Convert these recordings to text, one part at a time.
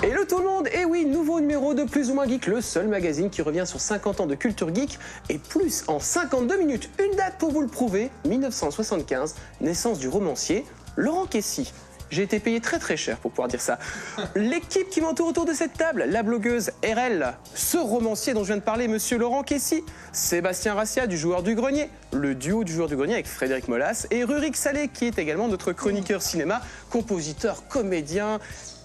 Hello tout le monde, et oui, nouveau numéro de Plus ou Moins Geek, le seul magazine qui revient sur 50 ans de culture geek et plus en 52 minutes. Une date pour vous le prouver, 1975, naissance du romancier Laurent Kessy. J'ai été payé très cher pour pouvoir dire ça. L'équipe qui m'entoure autour de cette table, la blogueuse RL, ce romancier dont je viens de parler, monsieur Laurent Kessy, Sébastien Rassia du Joueur du Grenier, le duo du Joueur du Grenier avec Frédéric Molas, et Rurik Salé qui est également notre chroniqueur cinéma, compositeur, comédien,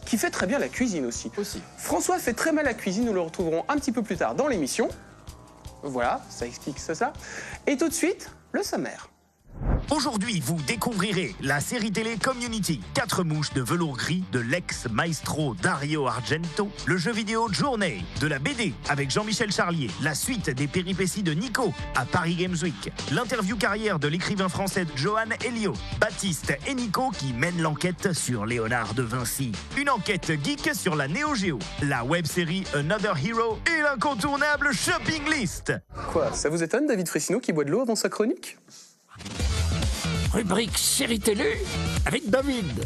qui fait très bien la cuisine aussi. François fait très mal la cuisine, nous le retrouverons un petit peu plus tard dans l'émission. Voilà, ça explique ça. Et tout de suite, le sommaire. Aujourd'hui, vous découvrirez la série télé Community, 4 mouches de velours gris de l'ex-maestro Dario Argento, le jeu vidéo Journey, de la BD avec Jean-Michel Charlier, la suite des péripéties de Nico à Paris Games Week, l'interview carrière de l'écrivain français Johan Elio, Baptiste et Nico qui mènent l'enquête sur Léonard de Vinci, une enquête geek sur la Neo Geo, la web-série Another Hero et l'incontournable Shopping List. Quoi, ça vous étonne David Fressineau qui boit de l'eau avant sa chronique ? Rubrique série télé avec David.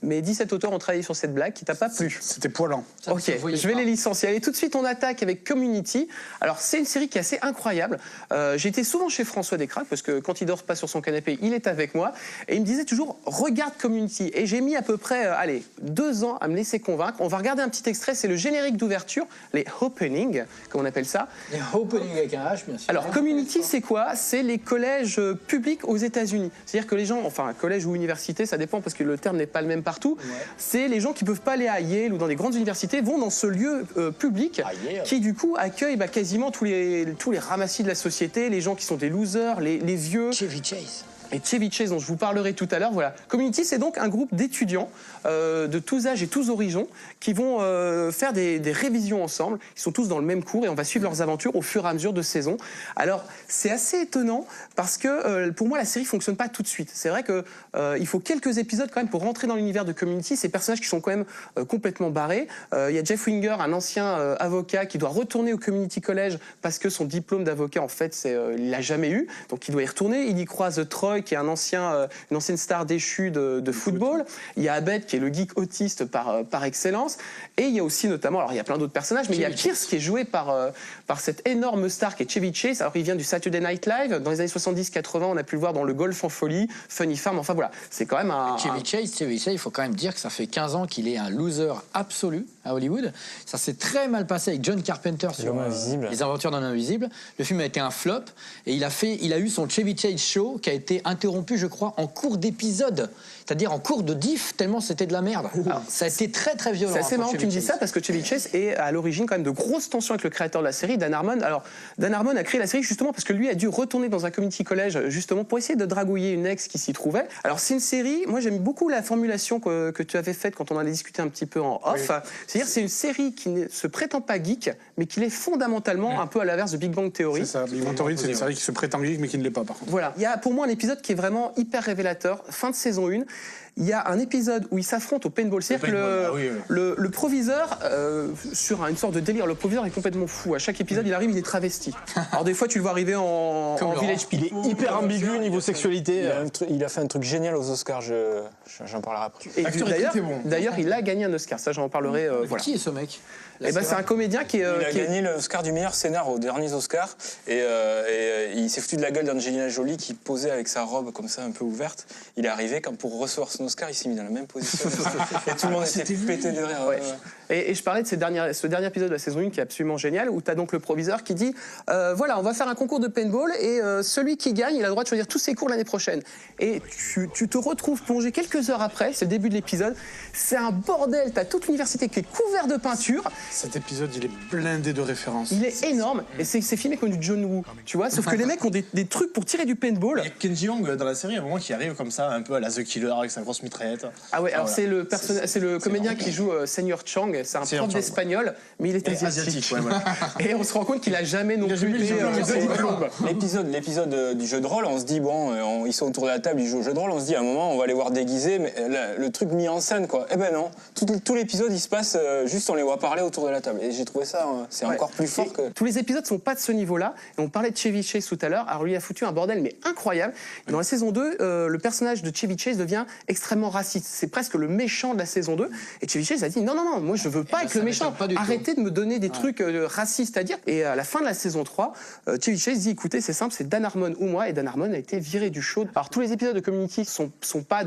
Mais 17 auteurs ont travaillé sur cette blague qui t'a pas plu. C'était poilant. Ok, je vais les licencier. Allez, tout de suite, on attaque avec Community. Alors, c'est une série qui est assez incroyable. J'ai été souvent chez François Descraques, parce que quand il dort pas sur son canapé, il est avec moi. Et il me disait toujours, regarde Community. Et j'ai mis à peu près, 2 ans à me laisser convaincre. On va regarder un petit extrait, c'est le générique d'ouverture, les openings, comme on appelle ça. Les openings avec un H, bien sûr. Alors, Community, c'est quoi? C'est les collèges publics aux États-Unis. C'est-à-dire que les gens, enfin, collège ou université, ça dépend, parce que le terme n'est pas le même partout. Ouais. C'est les gens qui peuvent pas aller à Yale ou dans des grandes universités vont dans ce lieu public qui du coup accueille quasiment tous les ramassis de la société, les gens qui sont des losers, les vieux. Chevy Chase. Et Chevy Chase, dont je vous parlerai tout à l'heure, voilà. Community, c'est donc un groupe d'étudiants de tous âges et tous horizons qui vont faire des révisions ensemble. Ils sont tous dans le même cours et on va suivre leurs aventures au fur et à mesure de saison. Alors, c'est assez étonnant parce que pour moi, la série fonctionne pas tout de suite. C'est vrai que il faut quelques épisodes quand même pour rentrer dans l'univers de Community. Ces personnages qui sont quand même complètement barrés. Il y a Jeff Winger, un ancien avocat qui doit retourner au Community College parce que son diplôme d'avocat, en fait, il l'a jamais eu. Donc, il doit y retourner. Il y croise Troy, qui est une ancienne star déchue de football. Il y a Abed, qui est le geek autiste par excellence. Et il y a aussi notamment, alors il y a plein d'autres personnages, mais il y a Pierce qui est joué par cette énorme star qui est Chevy Chase. Alors il vient du Saturday Night Live. Dans les années 70-80, on a pu le voir dans Le Golf en folie, Funny Farm. Enfin voilà, c'est quand même Chevy Chase, il faut quand même dire que ça fait 15 ans qu'il est un loser absolu à Hollywood. Ça s'est très mal passé avec John Carpenter sur Les Aventures d'un Invisible. Le film a été un flop et il a eu son Chevy Chase Show qui a été interrompu, je crois, en cours d'épisode. C'est-à-dire en cours de diff, tellement c'était de la merde. Alors, ça a été très violent. C'est assez marrant que tu me dises ça parce que Chevy Chase est à l'origine quand même de grosses tensions avec le créateur de la série, Dan Harmon. Alors, Dan Harmon a créé la série justement parce que lui a dû retourner dans un community college justement pour essayer de dragouiller une ex qui s'y trouvait. Alors, c'est une série, moi j'aime beaucoup la formulation que tu avais faite quand on en a discuté un petit peu en off. Oui. C'est-à-dire c'est une série qui ne se prétend pas geek, mais qui l'est fondamentalement un peu à l'inverse de Big Bang Theory. C'est ça, Big Bang Theory, c'est une série qui se prétend geek mais qui ne l'est pas par contre. Voilà, il y a pour moi un épisode qui est vraiment hyper révélateur, fin de saison 1. Il y a un épisode où ils s'affrontent au paintball. C'est-à-dire que le proviseur, sur une sorte de délire, le proviseur est complètement fou. À chaque épisode, il arrive, il est travesti. Alors des fois, tu le vois arriver en village. Il est hyper ambigu niveau sexualité. Il a fait un truc génial aux Oscars, j'en parlerai après. Et d'ailleurs, il a gagné un Oscar. Ça, j'en parlerai. Voilà. Qui est ce mec? C'est un comédien qui a gagné l'Oscar du meilleur scénar aux derniers Oscars et il s'est foutu de la gueule d'Angelina Jolie qui posait avec sa robe comme ça un peu ouverte. Il est arrivé quand pour recevoir son Oscar, il s'est mis dans la même position et tout le monde était pété de rire. Ouais. Et je parlais de ce dernier épisode de la saison 1 qui est absolument génial, où tu as donc le proviseur qui dit voilà, on va faire un concours de paintball et celui qui gagne, il a le droit de choisir tous ses cours l'année prochaine. Et tu te retrouves plongé quelques heures après, c'est le début de l'épisode, c'est un bordel, tu as toute l'université qui est couverte de peinture. Cet épisode, il est blindé de références. Il est énorme et c'est filmé comme du John Woo, tu vois, sauf que les mecs ont des trucs pour tirer du paintball. Il y a Kenji Young dans la série, à un moment qui arrive comme ça, un peu à la The Killer avec sa grosse mitraillette. Ah ouais, alors c'est le comédien qui joue Senior Chang, c'est un prof d'espagnol, mais il est asiatique. Ouais. Et on se rend compte qu'il a jamais non plus L'épisode du jeu de rôle, on se dit, bon, ils sont autour de la table, ils jouent au jeu de rôle, on se dit, à un moment, on va les voir déguisés, mais le truc mis en scène, quoi. Eh ben non, tout l'épisode, il se passe juste, on les voit parler autour de la table. Et j'ai trouvé ça, c'est encore plus fort que... Tous les épisodes sont pas de ce niveau-là. Et on parlait de Chevy Chase tout à l'heure. Alors lui a foutu un bordel, mais incroyable. Et dans la saison 2, le personnage de Chevy Chase devient extrêmement raciste. C'est presque le méchant de la saison 2. Et Chevy Chase a dit, non, moi je veux pas être le méchant. Arrêtez de me donner des trucs racistes à dire. Et à la fin de la saison 3, Chevy Chase dit, écoutez, c'est simple, c'est Dan Harmon ou moi. Et Dan Harmon a été viré du show. Alors tous les épisodes de Community sont pas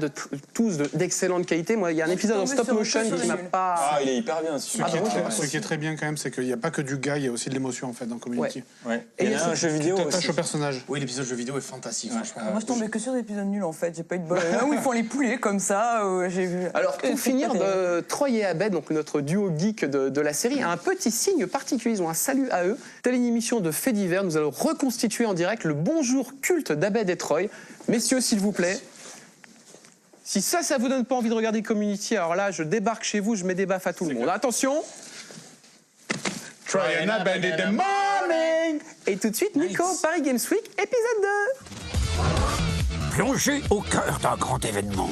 tous d'excellente qualité. Moi, il y a un épisode en stop motion qui m'a pas... Ah, il est hyper bien. Ce qui est très bien quand même, c'est qu'il n'y a pas que du gars, il y a aussi de l'émotion en fait dans Community. Ouais. Et il y a un jeu vidéo aussi. T'attaches au personnage. Oui, l'épisode jeu vidéo est fantastique, franchement. Moi, je tombais que sur des épisodes nuls en fait. J'ai pas eu de bol. Là où ils font les poulets comme ça, j'ai vu. Alors pour finir, Troy et Abed, donc notre duo geek de la série, a un petit signe particulier. Ils ont un salut à eux. Telle une émission de faits divers, nous allons reconstituer en direct le bonjour culte d'Abed et Troy. Messieurs, s'il vous plaît. Si ça vous donne pas envie de regarder Community, alors là, je débarque chez vous, je mets des baffes à tout le monde. Attention. Troy and Abed in the morning. Et tout de suite, Nico, Paris Games Week, épisode 2. Plongé au cœur d'un grand événement.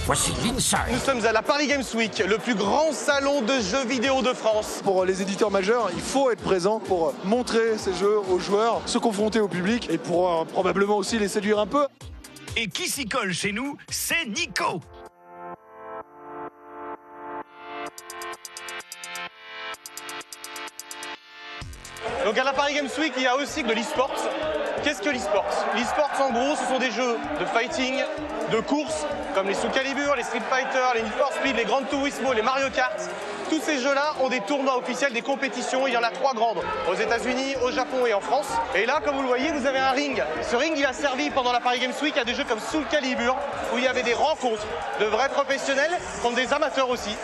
Voici l'Inside. Nous sommes à la Paris Games Week, le plus grand salon de jeux vidéo de France. Pour les éditeurs majeurs, il faut être présent pour montrer ces jeux aux joueurs, se confronter au public et pour probablement aussi les séduire un peu. Et qui s'y colle chez nous, c'est Nico. Donc à la Paris Games Week, il y a aussi de l'e-sport. Qu'est-ce que l'e-sport? L'e-sport, en gros, ce sont des jeux de fighting, de course, comme les Soul Calibur, les Street Fighter, les Need for Speed, les Gran Turismo, les Mario Kart. Tous ces jeux-là ont des tournois officiels, des compétitions. Il y en a 3 grandes, aux États-Unis, au Japon et en France. Et là, comme vous le voyez, vous avez un ring. Ce ring, il a servi pendant la Paris Games Week à des jeux comme Soul Calibur, où il y avait des rencontres de vrais professionnels contre des amateurs aussi.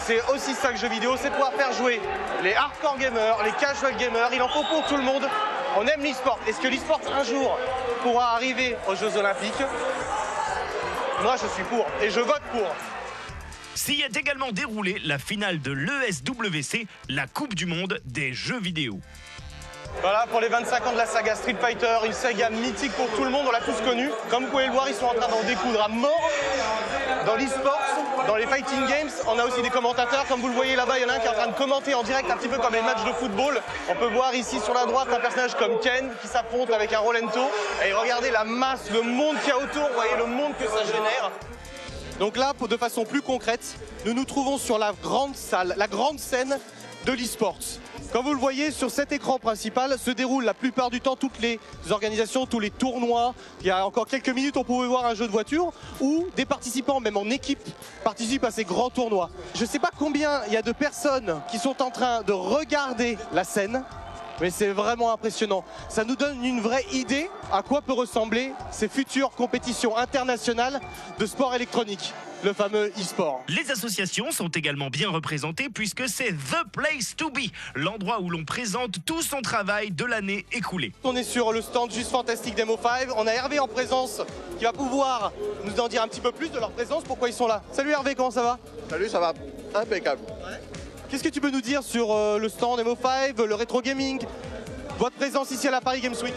C'est aussi ça que jeux vidéo, c'est pouvoir faire jouer les hardcore gamers, les casual gamers. Il en faut pour tout le monde. On aime l'e-sport. Est-ce que l'e-sport, un jour, pourra arriver aux Jeux Olympiques? Moi, je suis pour. Et je vote pour. S'y est également déroulée la finale de l'ESWC, la Coupe du Monde des jeux vidéo. Voilà, pour les 25 ans de la saga Street Fighter, une saga mythique pour tout le monde, on l'a tous connue. Comme vous pouvez le voir, ils sont en train d'en découdre à mort. Dans l'e-sport, dans les fighting games, on a aussi des commentateurs. Comme vous le voyez là-bas, il y en a un qui est en train de commenter en direct, un petit peu comme les matchs de football. On peut voir ici sur la droite un personnage comme Ken qui s'affronte avec un Rolento. Et regardez la masse, le monde qu'il y a autour, vous voyez le monde que ça génère. Donc là, de façon plus concrète, nous nous trouvons sur la grande salle, la grande scène de l'e-sport. Comme vous le voyez, sur cet écran principal se déroulent la plupart du temps toutes les organisations, tous les tournois. Il y a encore quelques minutes, on pouvait voir un jeu de voiture où des participants, même en équipe, participent à ces grands tournois. Je ne sais pas combien il y a de personnes qui sont en train de regarder la scène, mais c'est vraiment impressionnant. Ça nous donne une vraie idée à quoi peut ressembler ces futures compétitions internationales de sport électronique, le fameux e-sport. Les associations sont également bien représentées puisque c'est The Place to Be, l'endroit où l'on présente tout son travail de l'année écoulée. On est sur le stand Just Fantastic Demo 5. On a Hervé en présence qui va pouvoir nous en dire un petit peu plus de leur présence, pourquoi ils sont là. Salut Hervé, comment ça va? Salut, ça va impeccable. Ouais. Qu'est-ce que tu peux nous dire sur le stand Demo 5, le rétro gaming, votre présence ici à la Paris Games Week?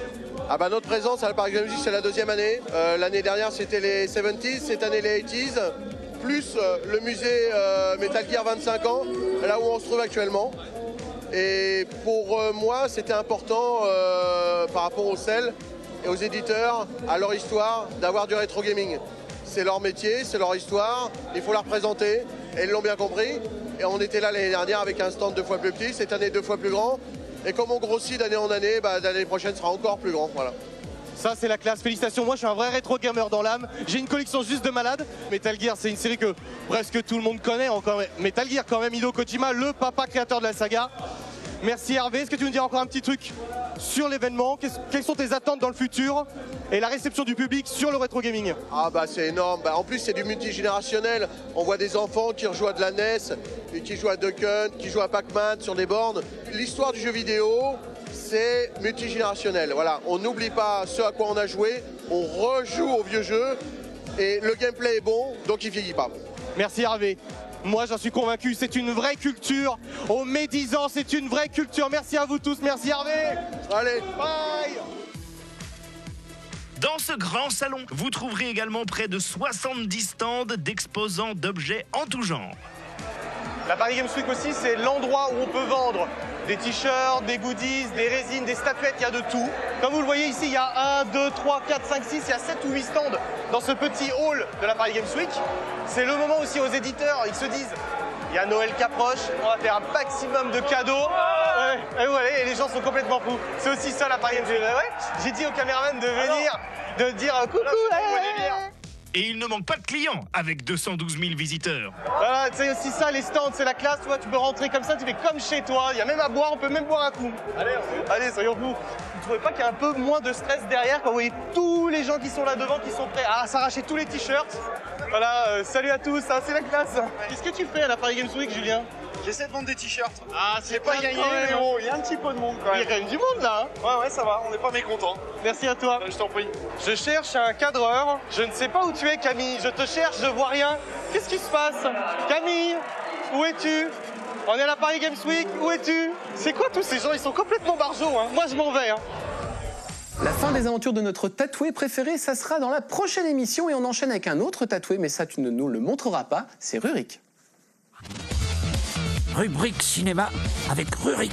Ah bah notre présence à la Paris Games Week, c'est la 2e année. L'année dernière, c'était les 70s, cette année les 80s, plus le musée Metal Gear 25 ans, là où on se trouve actuellement. Et pour moi, c'était important par rapport aux selles et aux éditeurs, à leur histoire, d'avoir du rétro gaming. C'est leur métier, c'est leur histoire, il faut la représenter, et ils l'ont bien compris. Et on était là l'année dernière avec un stand 2 fois plus petit, cette année 2 fois plus grand. Et comme on grossit d'année en année, l'année prochaine sera encore plus grand. Voilà. Ça, c'est la classe. Félicitations. Moi, je suis un vrai rétro gamer dans l'âme. J'ai une collection juste de malades. Metal Gear, c'est une série que presque tout le monde connaît. Encore Metal Gear, quand même, Hideo Kojima, le papa créateur de la saga. Merci Hervé. Est-ce que tu veux nous dire encore un petit truc sur l'événement? Quelles sont tes attentes dans le futur et la réception du public sur le rétro gaming? Ah bah c'est énorme, en plus c'est du multigénérationnel, on voit des enfants qui rejouent à de la NES, et qui jouent à Duck Hunt, qui jouent à Pac-Man sur des bornes. L'histoire du jeu vidéo, c'est multigénérationnel, voilà, on n'oublie pas ce à quoi on a joué, on rejoue au vieux jeu, et le gameplay est bon, donc il vieillit pas. Merci Hervé. Moi j'en suis convaincu, c'est une vraie culture. Aux médisants, c'est une vraie culture. Merci à vous tous, merci Hervé. Allez, bye. Dans ce grand salon, vous trouverez également près de 70 stands d'exposants d'objets en tout genre. La Paris Games Week aussi, c'est l'endroit où on peut vendre des t-shirts, des goodies, des résines, des statuettes, il y a de tout. Comme vous le voyez ici, il y a 1, 2, 3, 4, 5, 6, il y a 7 ou 8 stands dans ce petit hall de la Paris Games Week. C'est le moment aussi aux éditeurs, ils se disent, il y a Noël qui approche, on va faire un maximum de cadeaux. Ouais, et voilà, et les gens sont complètement fous. C'est aussi ça la Paris Games Week. Ouais, j'ai dit au caméraman de venir, de dire coucou. Et il ne manque pas de clients avec 212 000 visiteurs. Voilà, c'est aussi ça, les stands, c'est la classe, tu vois, tu peux rentrer comme ça, tu fais comme chez toi, il y a même à boire, on peut même boire un coup. Allez, soyons fous. Vous trouvez pas qu'il y a un peu moins de stress derrière quand vous voyez tous les gens qui sont là devant, qui sont prêts à s'arracher tous les t-shirts? Voilà, salut à tous, hein, c'est la classe. Qu'est-ce que tu fais à la Paris Games Week, Julien? J'essaie de vendre des t-shirts. Ah, c'est pas gagné, mais bon, il y a un petit peu de monde quand même. Il y a quand même du monde là, hein. Ouais, ça va, on n'est pas mécontents. Merci à toi. Je t'en prie. Je cherche un cadreur. Je ne sais pas où tu es, Camille. Je te cherche, je vois rien. Qu'est-ce qui se passe? Camille, où es-tu? On est à la Paris Games Week, où es-tu? C'est quoi tous ces gens? Ils sont complètement barjots, hein. Moi, je m'en vais, hein. La fin des aventures de notre tatoué préféré, ça sera dans la prochaine émission et on enchaîne avec un autre tatoué, mais ça tu ne nous le montreras pas, c'est Rurik. Rubrique cinéma avec Rurik.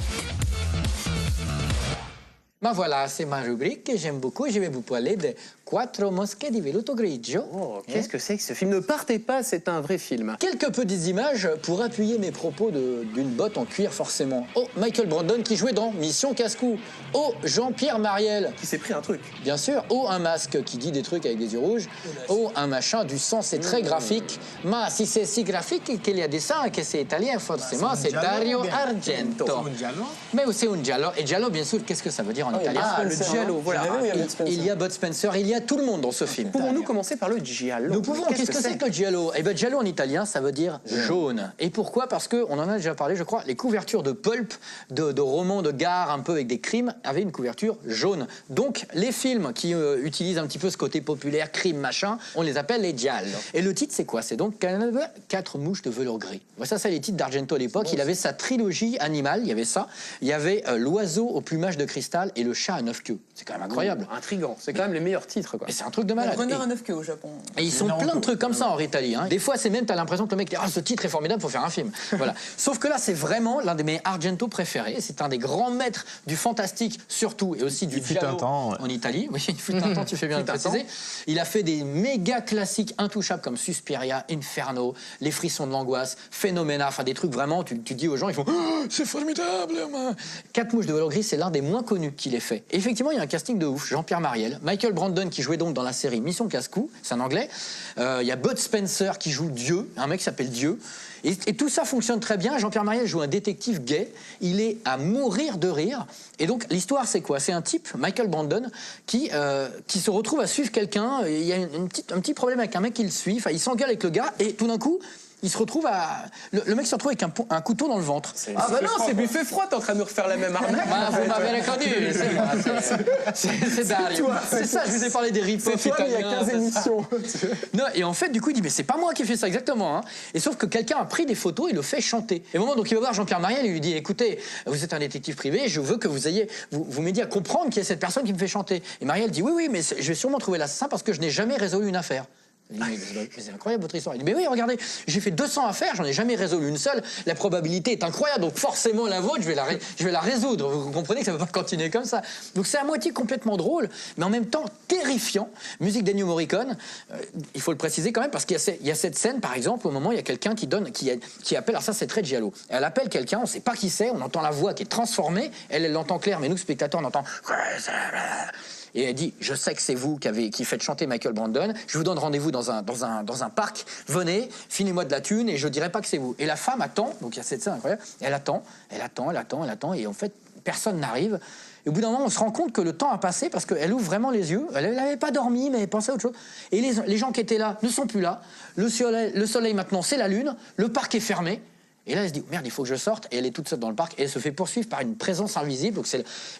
Ben voilà, c'est ma rubrique que j'aime beaucoup. Je vais vous parler de Quattro mosche di velluto grigio. Oh, qu'est-ce que c'est que ce film? Ne partez pas, c'est un vrai film. Quelques petites images pour appuyer mes propos d'une botte en cuir forcément. Oh, Michael Brandon qui jouait dans Mission Casse-Cou. Oh, Jean-Pierre Mariel. Qui s'est pris un truc. Bien sûr. Oh, un masque qui dit des trucs avec des yeux rouges. Oh, un machin, du sang, c'est très graphique. Mais si c'est si graphique qu'il y a des sangs, que c'est italien, forcément, c'est Dario Argento. Mais c'est un giallo. Et giallo, bien sûr, qu'est-ce que ça veut dire en italien? Ah, le giallo, voilà. Il y a Bud Spencer, il y a tout le monde dans ce film. Pouvons-nous commencer par le giallo? Nous pouvons. Qu'est-ce que c'est que le giallo? Eh bien, giallo en italien, ça veut dire jaune. Et pourquoi? Parce qu'on en a déjà parlé, je crois, les couvertures de pulp, de romans de gare un peu avec des crimes, avaient une couverture jaune. Donc, les films qui utilisent un petit peu ce côté populaire, crime, machin, on les appelle les giallo. Et le titre, c'est quoi? C'est donc 4 mouches de velours gris. Ça, c'est les titres d'Argento à l'époque. Il avait sa trilogie animale, il y avait ça. Il y avait l'oiseau au plumage de cristal et le chat à 9 queues. C'est quand même incroyable. Intriguant. C'est quand même les meilleurs titres, quoi. Et c'est un truc de malade. Le renard à 9 queues au Japon. Et ils sont plein de trucs comme ça en Italie. Hein. Des fois, c'est même, t'as l'impression que le mec dit « Ah, ce titre est formidable, faut faire un film. » Voilà. Sauf que là, c'est vraiment l'un de mes Argento préférés. C'est un des grands maîtres du fantastique, surtout, et aussi du giallo en Italie. Oui, il fut un temps, tu fais bien de le préciser. Il a fait des méga classiques intouchables comme Suspiria, Inferno, Les frissons de l'angoisse, Phénoména, enfin des trucs vraiment, tu dis aux gens, ils font oh, « C'est formidable !» 4 mouches de velours gris, c'est l'un des moins connus qu'il ait fait. Et effectivement, il y a un casting de ouf. Jean-Pierre Mariel, Michael Brandon qui jouait donc dans la série Mission Casse-Cou, c'est un anglais. Il y a Bud Spencer qui joue Dieu, un mec qui s'appelle Dieu. Et tout ça fonctionne très bien. Jean-Pierre Mariel joue un détective gay. Il est à mourir de rire. Et donc, l'histoire, c'est quoi? C'est un type, Michael Brandon, qui se retrouve à suivre quelqu'un. Il y a un petit problème avec un mec qui le suit. Enfin, il s'engueule avec le gars. Et tout d'un coup, il se retrouve à... Le mec se retrouve avec un couteau dans le ventre. Ah bah non, c'est buffet froid, t'es en train de nous refaire la même arnaque. Bah, vous m'avez reconnu, c'est Dario. C'est ça, je vous ai parlé des rip-off italiens. Il y a 15 émissions. Non, et en fait, du coup, il dit, mais c'est pas moi qui ai fait ça exactement. Hein. Et sauf que quelqu'un a pris des photos et le fait chanter. Et au moment, donc il va voir Jean-Pierre Mariel et lui dit, écoutez, vous êtes un détective privé, je veux que vous m'aidiez à comprendre qui est cette personne qui me fait chanter. Et Mariel dit, oui, mais je vais sûrement trouver l'assassin parce que je n'ai jamais résolu une affaire. Je dis, mais c'est incroyable votre histoire. Il dit, mais oui, regardez, j'ai fait 200 affaires, j'en ai jamais résolu une seule. La probabilité est incroyable, donc forcément la vôtre, je vais la résoudre. Vous comprenez que ça ne peut pas continuer comme ça. Donc c'est à moitié complètement drôle, mais en même temps terrifiant. Musique d'Ennio Morricone, il faut le préciser quand même, parce qu'il y a cette scène, par exemple, au moment où il y a quelqu'un qui appelle, alors ça c'est très giallo. Elle appelle quelqu'un, on ne sait pas qui c'est, on entend la voix qui est transformée, elle l'entend clair, mais nous, spectateurs, on entend... Et elle dit, je sais que c'est vous qui faites chanter Michael Brandon, je vous donne rendez-vous dans un parc, venez, filez-moi de la thune et je dirai pas que c'est vous. Et la femme attend, donc il y a cette scène incroyable, elle attend, et en fait, personne n'arrive. Et au bout d'un moment, on se rend compte que le temps a passé parce qu'elle ouvre vraiment les yeux, elle n'avait pas dormi, mais elle pensait à autre chose. Et les gens qui étaient là ne sont plus là, le soleil maintenant, c'est la lune, le parc est fermé. Et là, elle se dit, merde, il faut que je sorte. Et elle est toute seule dans le parc. Et elle se fait poursuivre par une présence invisible. Donc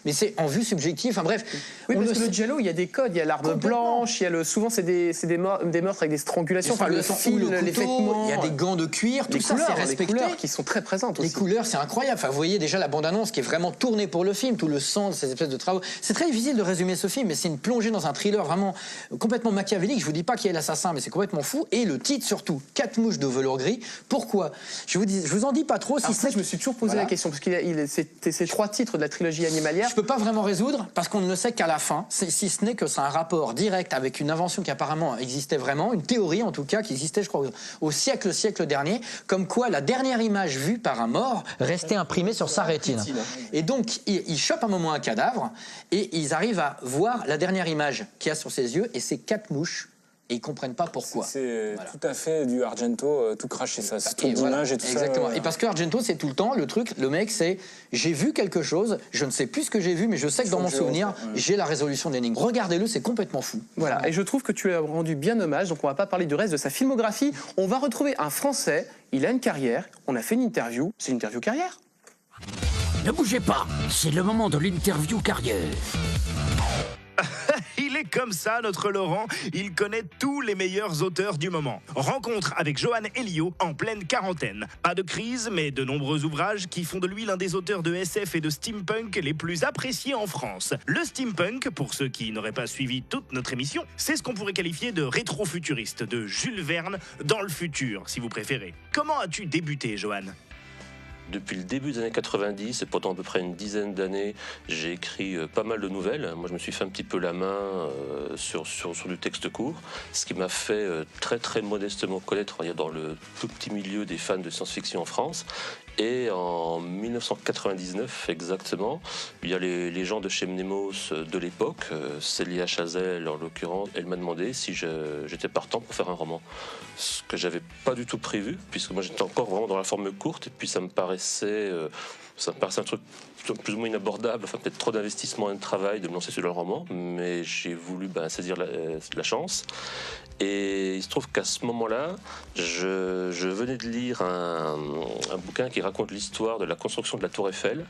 mais c'est en vue subjective. Enfin bref. Oui, parce que le giallo, il y a des codes. Il y a l'arme blanche. Il y a souvent, c'est des meurtres avec des strangulations. Enfin, le fil, les vêtements. Il y a des gants de cuir. Tout ça, c'est respecté. Les couleurs qui sont très présentes aussi. Les couleurs, c'est incroyable. Enfin, vous voyez déjà la bande-annonce qui est vraiment tournée pour le film. Tout le sang de ces espèces de travaux. C'est très difficile de résumer ce film. Mais c'est une plongée dans un thriller vraiment complètement machiavélique. Je vous dis pas qui est l'assassin, mais c'est complètement fou. Et le titre surtout, 4 mouches de velours gris. Pourquoi? Je vous en dis pas trop. Ça, je me suis toujours posé la question, parce qu'il c'était ces 3 titres de la trilogie animalière. Je peux pas vraiment résoudre, parce qu'on ne sait qu'à la fin, si ce n'est que c'est un rapport direct avec une invention qui apparemment existait vraiment, une théorie en tout cas, qui existait, je crois, au siècle dernier, comme quoi la dernière image vue par un mort restait imprimée sur sa rétine. Et donc, ils chopent un moment un cadavre, et ils arrivent à voir la dernière image qu'il y a sur ses yeux, et c'est 4 mouches. Et ils comprennent pas pourquoi. C'est tout à fait du Argento, tout craché, ça. C'est tout d'image et tout exactement. ça. Et parce que Argento, c'est tout le temps, le truc, le mec, c'est j'ai vu quelque chose, je ne sais plus ce que j'ai vu, mais je sais que dans mon souvenir, j'ai la résolution de l'énigme. Regardez-le, c'est complètement fou. Voilà, et je trouve que tu as rendu bien hommage, donc on va pas parler du reste de sa filmographie. On va retrouver un Français, il a une carrière, on a fait une interview, c'est une interview carrière. Ne bougez pas, c'est le moment de l'interview carrière. Il est comme ça, notre Laurent. Il connaît tous les meilleurs auteurs du moment. Rencontre avec Johan Elio en pleine quarantaine. Pas de crise, mais de nombreux ouvrages qui font de lui l'un des auteurs de SF et de steampunk les plus appréciés en France. Le steampunk, pour ceux qui n'auraient pas suivi toute notre émission, c'est ce qu'on pourrait qualifier de rétro-futuriste, de Jules Verne dans le futur, si vous préférez. Comment as-tu débuté, Johan ? Depuis le début des années 90, et pendant à peu près une dizaine d'années, j'ai écrit pas mal de nouvelles. Moi, je me suis fait un petit peu la main sur du texte court, ce qui m'a fait très très modestement connaître dans le tout petit milieu des fans de science-fiction en France. Et en 1999 exactement, il y a les gens de chez Mnemos de l'époque, Célia Chazelle en l'occurrence, elle m'a demandé si j'étais partant pour faire un roman. Ce que j'avais pas du tout prévu, puisque moi j'étais encore vraiment dans la forme courte, et puis ça me paraissait un truc plus ou moins inabordable, enfin peut-être trop d'investissement et de travail de me lancer sur le roman, mais j'ai voulu saisir la chance. Et il se trouve qu'à ce moment-là, je venais de lire un bouquin qui raconte l'histoire de la construction de la Tour Eiffel,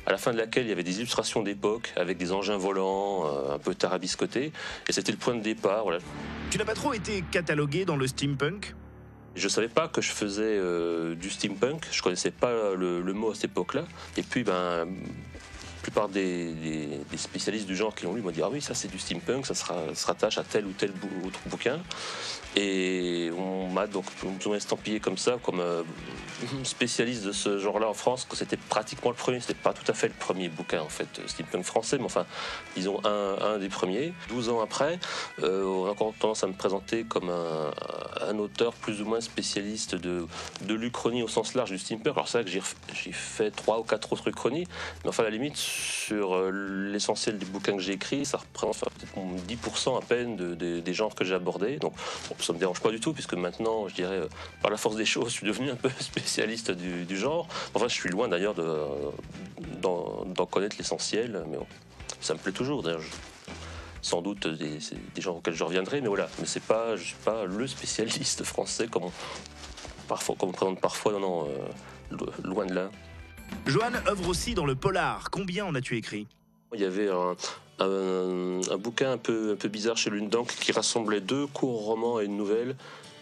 à la fin de laquelle il y avait des illustrations d'époque avec des engins volants un peu tarabiscotés, et c'était le point de départ. Voilà. Tu n'as pas trop été catalogué dans le steampunk ? Je savais pas que je faisais du steampunk, je connaissais pas le mot à cette époque-là, et puis la plupart des spécialistes du genre qui l'ont lu m'ont dit « Ah oui, ça c'est du steampunk, ça se rattache à tel ou tel autre bouquin ». Et on m'a donc plus ou moins estampillé comme ça, comme spécialiste de ce genre-là en France, que c'était pratiquement le premier. C'était pas tout à fait le premier bouquin en fait, steampunk français, mais enfin, disons un des premiers. 12 ans après, on a encore tendance à me présenter comme un auteur plus ou moins spécialiste de l'Uchronie au sens large du steampunk. Alors c'est vrai que j'ai fait 3 ou 4 autres uchronies, mais enfin à la limite, sur l'essentiel des bouquins que j'ai écrits, ça représente peut-être 10% à peine des genres que j'ai abordés. Donc bon, ça me dérange pas du tout, puisque maintenant, je dirais, par la force des choses, je suis devenu un peu spécialiste du genre. Enfin, je suis loin d'ailleurs d'en connaître l'essentiel, mais bon, ça me plaît toujours. D'ailleurs, sans doute des genres auxquels je reviendrai, mais voilà. Mais je suis pas le spécialiste français comme on présente parfois. Non, loin de là. Johan œuvre aussi dans le polar. Combien en as-tu écrit ? Il y avait un bouquin un peu bizarre chez Lune d'encre qui rassemblait 2 courts romans et une nouvelle.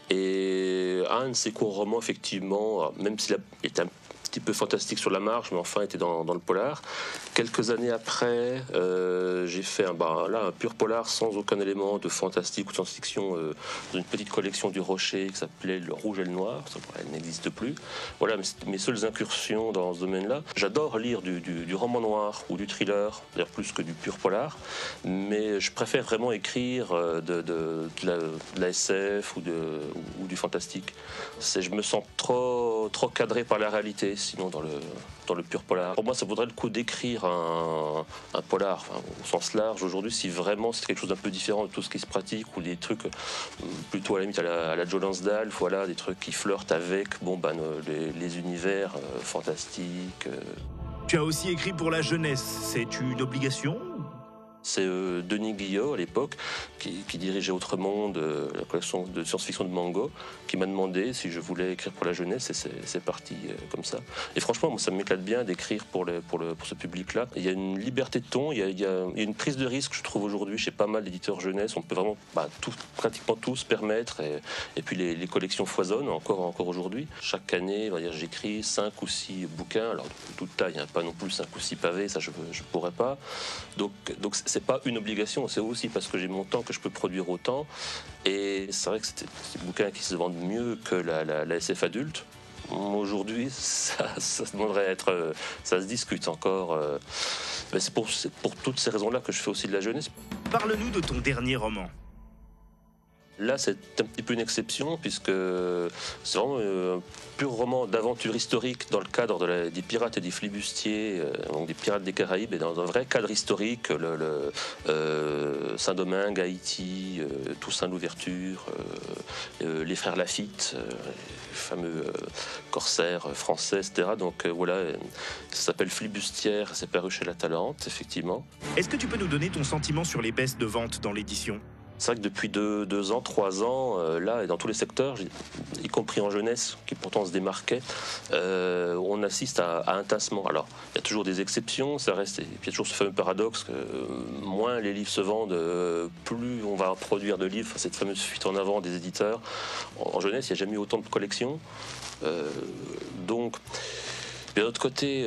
Et un de ces courts romans, effectivement, même s'il était petit peu fantastique sur la marge, mais enfin était dans le polar. Quelques années après, j'ai fait un pur polar sans aucun élément de fantastique ou de science-fiction, dans une petite collection du Rocher qui s'appelait Le Rouge et le Noir. Elle n'existe plus. Voilà mes seules incursions dans ce domaine-là. J'adore lire du roman noir ou du thriller, d'ailleurs plus que du pur polar, mais je préfère vraiment écrire de la SF ou du fantastique. Je me sens trop cadré par la réalité, sinon dans le pur polar. Pour moi, ça vaudrait le coup d'écrire un polar, au sens large aujourd'hui, si vraiment c'est quelque chose d'un peu différent de tout ce qui se pratique, ou des trucs plutôt à la limite à la Joe Lansdale, voilà, des trucs qui flirtent avec les univers fantastiques. Tu as aussi écrit pour la jeunesse, c'est une obligation ? C'est Denis Guillot, à l'époque, qui dirigeait Autre-Monde, la collection de science-fiction de Mango, qui m'a demandé si je voulais écrire pour la jeunesse, et c'est parti comme ça. Et franchement, moi, ça m'éclate bien d'écrire pour ce public-là. Il y a une liberté de ton, il y a une prise de risque, je trouve, aujourd'hui, chez pas mal d'éditeurs jeunesse. On peut vraiment pratiquement tout se permettre, et puis les collections foisonnent encore aujourd'hui. Chaque année, j'écris 5 ou 6 bouquins, alors de toute taille, hein, pas non plus 5 ou 6 pavés, ça je pourrais pas. Donc c'est pas une obligation, c'est aussi parce que j'ai mon temps que je peux produire autant. Et c'est vrai que c'est des bouquins qui se vendent mieux que la SF adulte. Aujourd'hui, ça demanderait ça se discute encore. Mais c'est pour toutes ces raisons-là que je fais aussi de la jeunesse. Parle-nous de ton dernier roman. Là, c'est un petit peu une exception, puisque c'est vraiment un pur roman d'aventure historique dans le cadre des pirates et des flibustiers, donc des pirates des Caraïbes, et dans un vrai cadre historique, Saint-Domingue, Haïti, Toussaint l'Ouverture, les frères Lafitte, les fameux corsaires français, etc. Donc voilà, ça s'appelle Flibustière, c'est paru chez La Talente, effectivement. Est-ce que tu peux nous donner ton sentiment sur les baisses de vente dans l'édition ? C'est vrai que depuis 2 ans, 3 ans, là, et dans tous les secteurs, y compris en jeunesse, qui pourtant se démarquait, on assiste à un tassement. Alors, il y a toujours des exceptions, ça reste, et puis il y a toujours ce fameux paradoxe que moins les livres se vendent, plus on va produire de livres, cette fameuse fuite en avant des éditeurs. En jeunesse, il n'y a jamais eu autant de collections. Donc... D'un autre côté,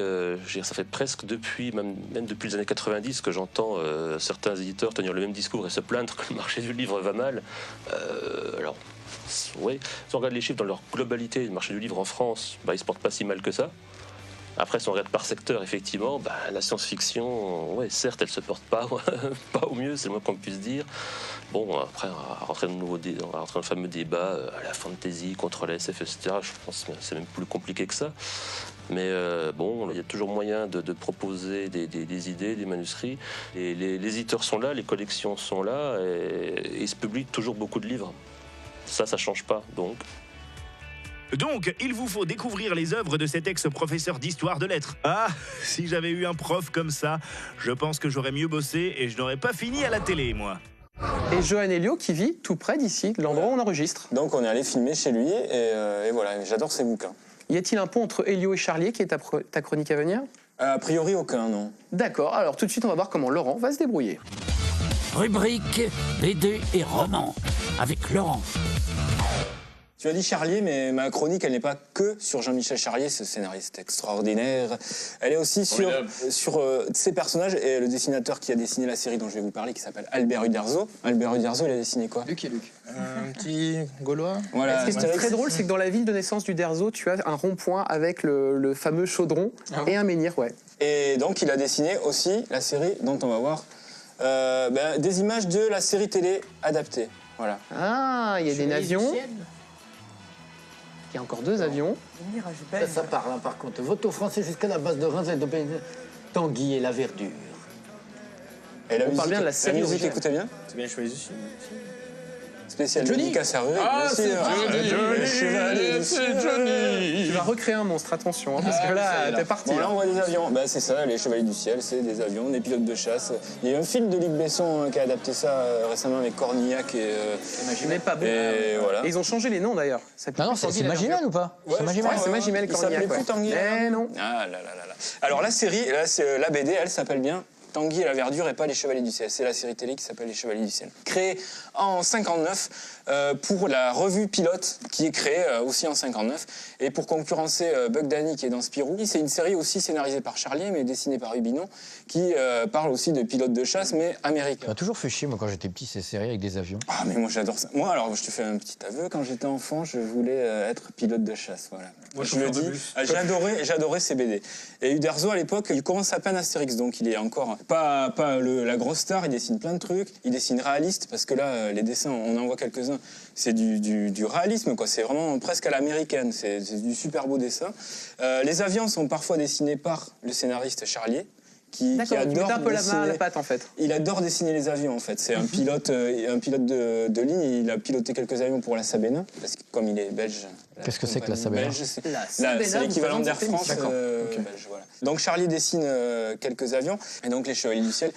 ça fait presque même depuis les années 90 que j'entends certains éditeurs tenir le même discours et se plaindre que le marché du livre va mal. Alors, oui, si on regarde les chiffres dans leur globalité, le marché du livre en France, il ne se porte pas si mal que ça. Après, si on regarde par secteur, effectivement, la science-fiction, certes, elle ne se porte pas au mieux, c'est le moins qu'on puisse dire. Bon, après, on va rentrer dans le fameux débat à la fantasy contre la SF, etc. Je pense que c'est même plus compliqué que ça. Mais il y a toujours moyen de proposer des idées, des manuscrits. Et les éditeurs sont là, les collections sont là, et il se publie toujours beaucoup de livres. Ça change pas, donc... Donc, il vous faut découvrir les œuvres de cet ex-professeur d'histoire de lettres. Ah, si j'avais eu un prof comme ça, je pense que j'aurais mieux bossé et je n'aurais pas fini à la télé, moi. Et Johan Elio qui vit tout près d'ici, de l'endroit où on enregistre. Donc on est allé filmer chez lui et voilà, j'adore ses bouquins. Y a-t-il un pont entre Elio et Charlier qui est ta chronique à venir ? A priori aucun, non. D'accord, alors tout de suite on va voir comment Laurent va se débrouiller. Rubrique BD et romans avec Laurent. Tu as dit Charlier, mais ma chronique, elle n'est pas que sur Jean-Michel Charlier, ce scénariste extraordinaire. Elle est aussi sur ses personnages et le dessinateur qui a dessiné la série dont je vais vous parler, qui s'appelle Albert Uderzo. Albert Uderzo, il a dessiné quoi ? Luc et Luc. Un petit Gaulois. Voilà. Ce qui est très drôle, c'est que dans la ville de naissance d'Uderzo, tu as un rond-point avec le fameux chaudron et un menhir, ouais. Et donc, il a dessiné aussi la série dont on va voir des images de la série télé adaptée. Voilà. Ah, il y a des avions. Il y a encore 2 avions. Ça parle, hein, par contre. Vote aux Français jusqu'à la base de Reims et de Tanguy et la verdure. Et la On parle bien de la série. La musique, écoutez bien. C'est bien choisi aussi. Spécial dédicace à Rurik. Ah, c'est Johnny. c'est Johnny. Tu vas recréer un monstre, attention, parce que là, t'es parti. Bon, là, on voit des avions. C'est ça, les Chevaliers du Ciel, c'est des avions, des pilotes de chasse. Il y a eu un film de Luc Besson qui a adapté ça récemment avec Cornillac et... Mais pas bon. Et voilà. Et ils ont changé les noms, d'ailleurs. Non, c'est Magimel ou pas? Ouais, C'est Magimel. C'est Magimel, Cornillac. Cornillac. Il s'appelait plus Tanguy. Eh non. Ah là là là là. Alors la série, la BD, elle s'appelle bien Tanguy et la Verdure et pas les Chevaliers du Ciel. C'est la série télé qui s'appelle Les Chevaliers du Ciel. Créée en 59 pour la revue Pilote, qui est créée aussi en 59. Et pour concurrencer Buck Danny qui est dans Spirou. C'est une série aussi scénarisée par Charlier, mais dessinée par Ubinon, qui parle aussi de pilotes de chasse, mais américains. Ça m'a toujours fait chier, moi, quand j'étais petit, ces séries avec des avions. Ah, mais moi, j'adore ça. Moi, alors, je te fais un petit aveu. Quand j'étais enfant, je voulais être pilote de chasse, voilà. Moi, je le dis, j'adorais ces BD. Et Uderzo, à l'époque, il commence à peine Astérix, donc il est encore pas la grosse star, il dessine plein de trucs, il dessine réaliste, parce que là, les dessins, on en voit quelques-uns, c'est du réalisme, quoi. C'est vraiment presque à l'américaine, c'est du super beau dessin. Les avions sont parfois dessinés par le scénariste Charlier, qui adore un peu la main à la pâte, en fait. Il adore dessiner les avions, en fait. C'est un pilote de ligne. Il a piloté quelques avions pour la Sabena, parce que comme il est belge... Qu'est-ce que c'est que la Sabena? C'est l'équivalent d'Air France belge, voilà. Donc Charlie dessine quelques avions, et donc les Chevaliers du Ciel...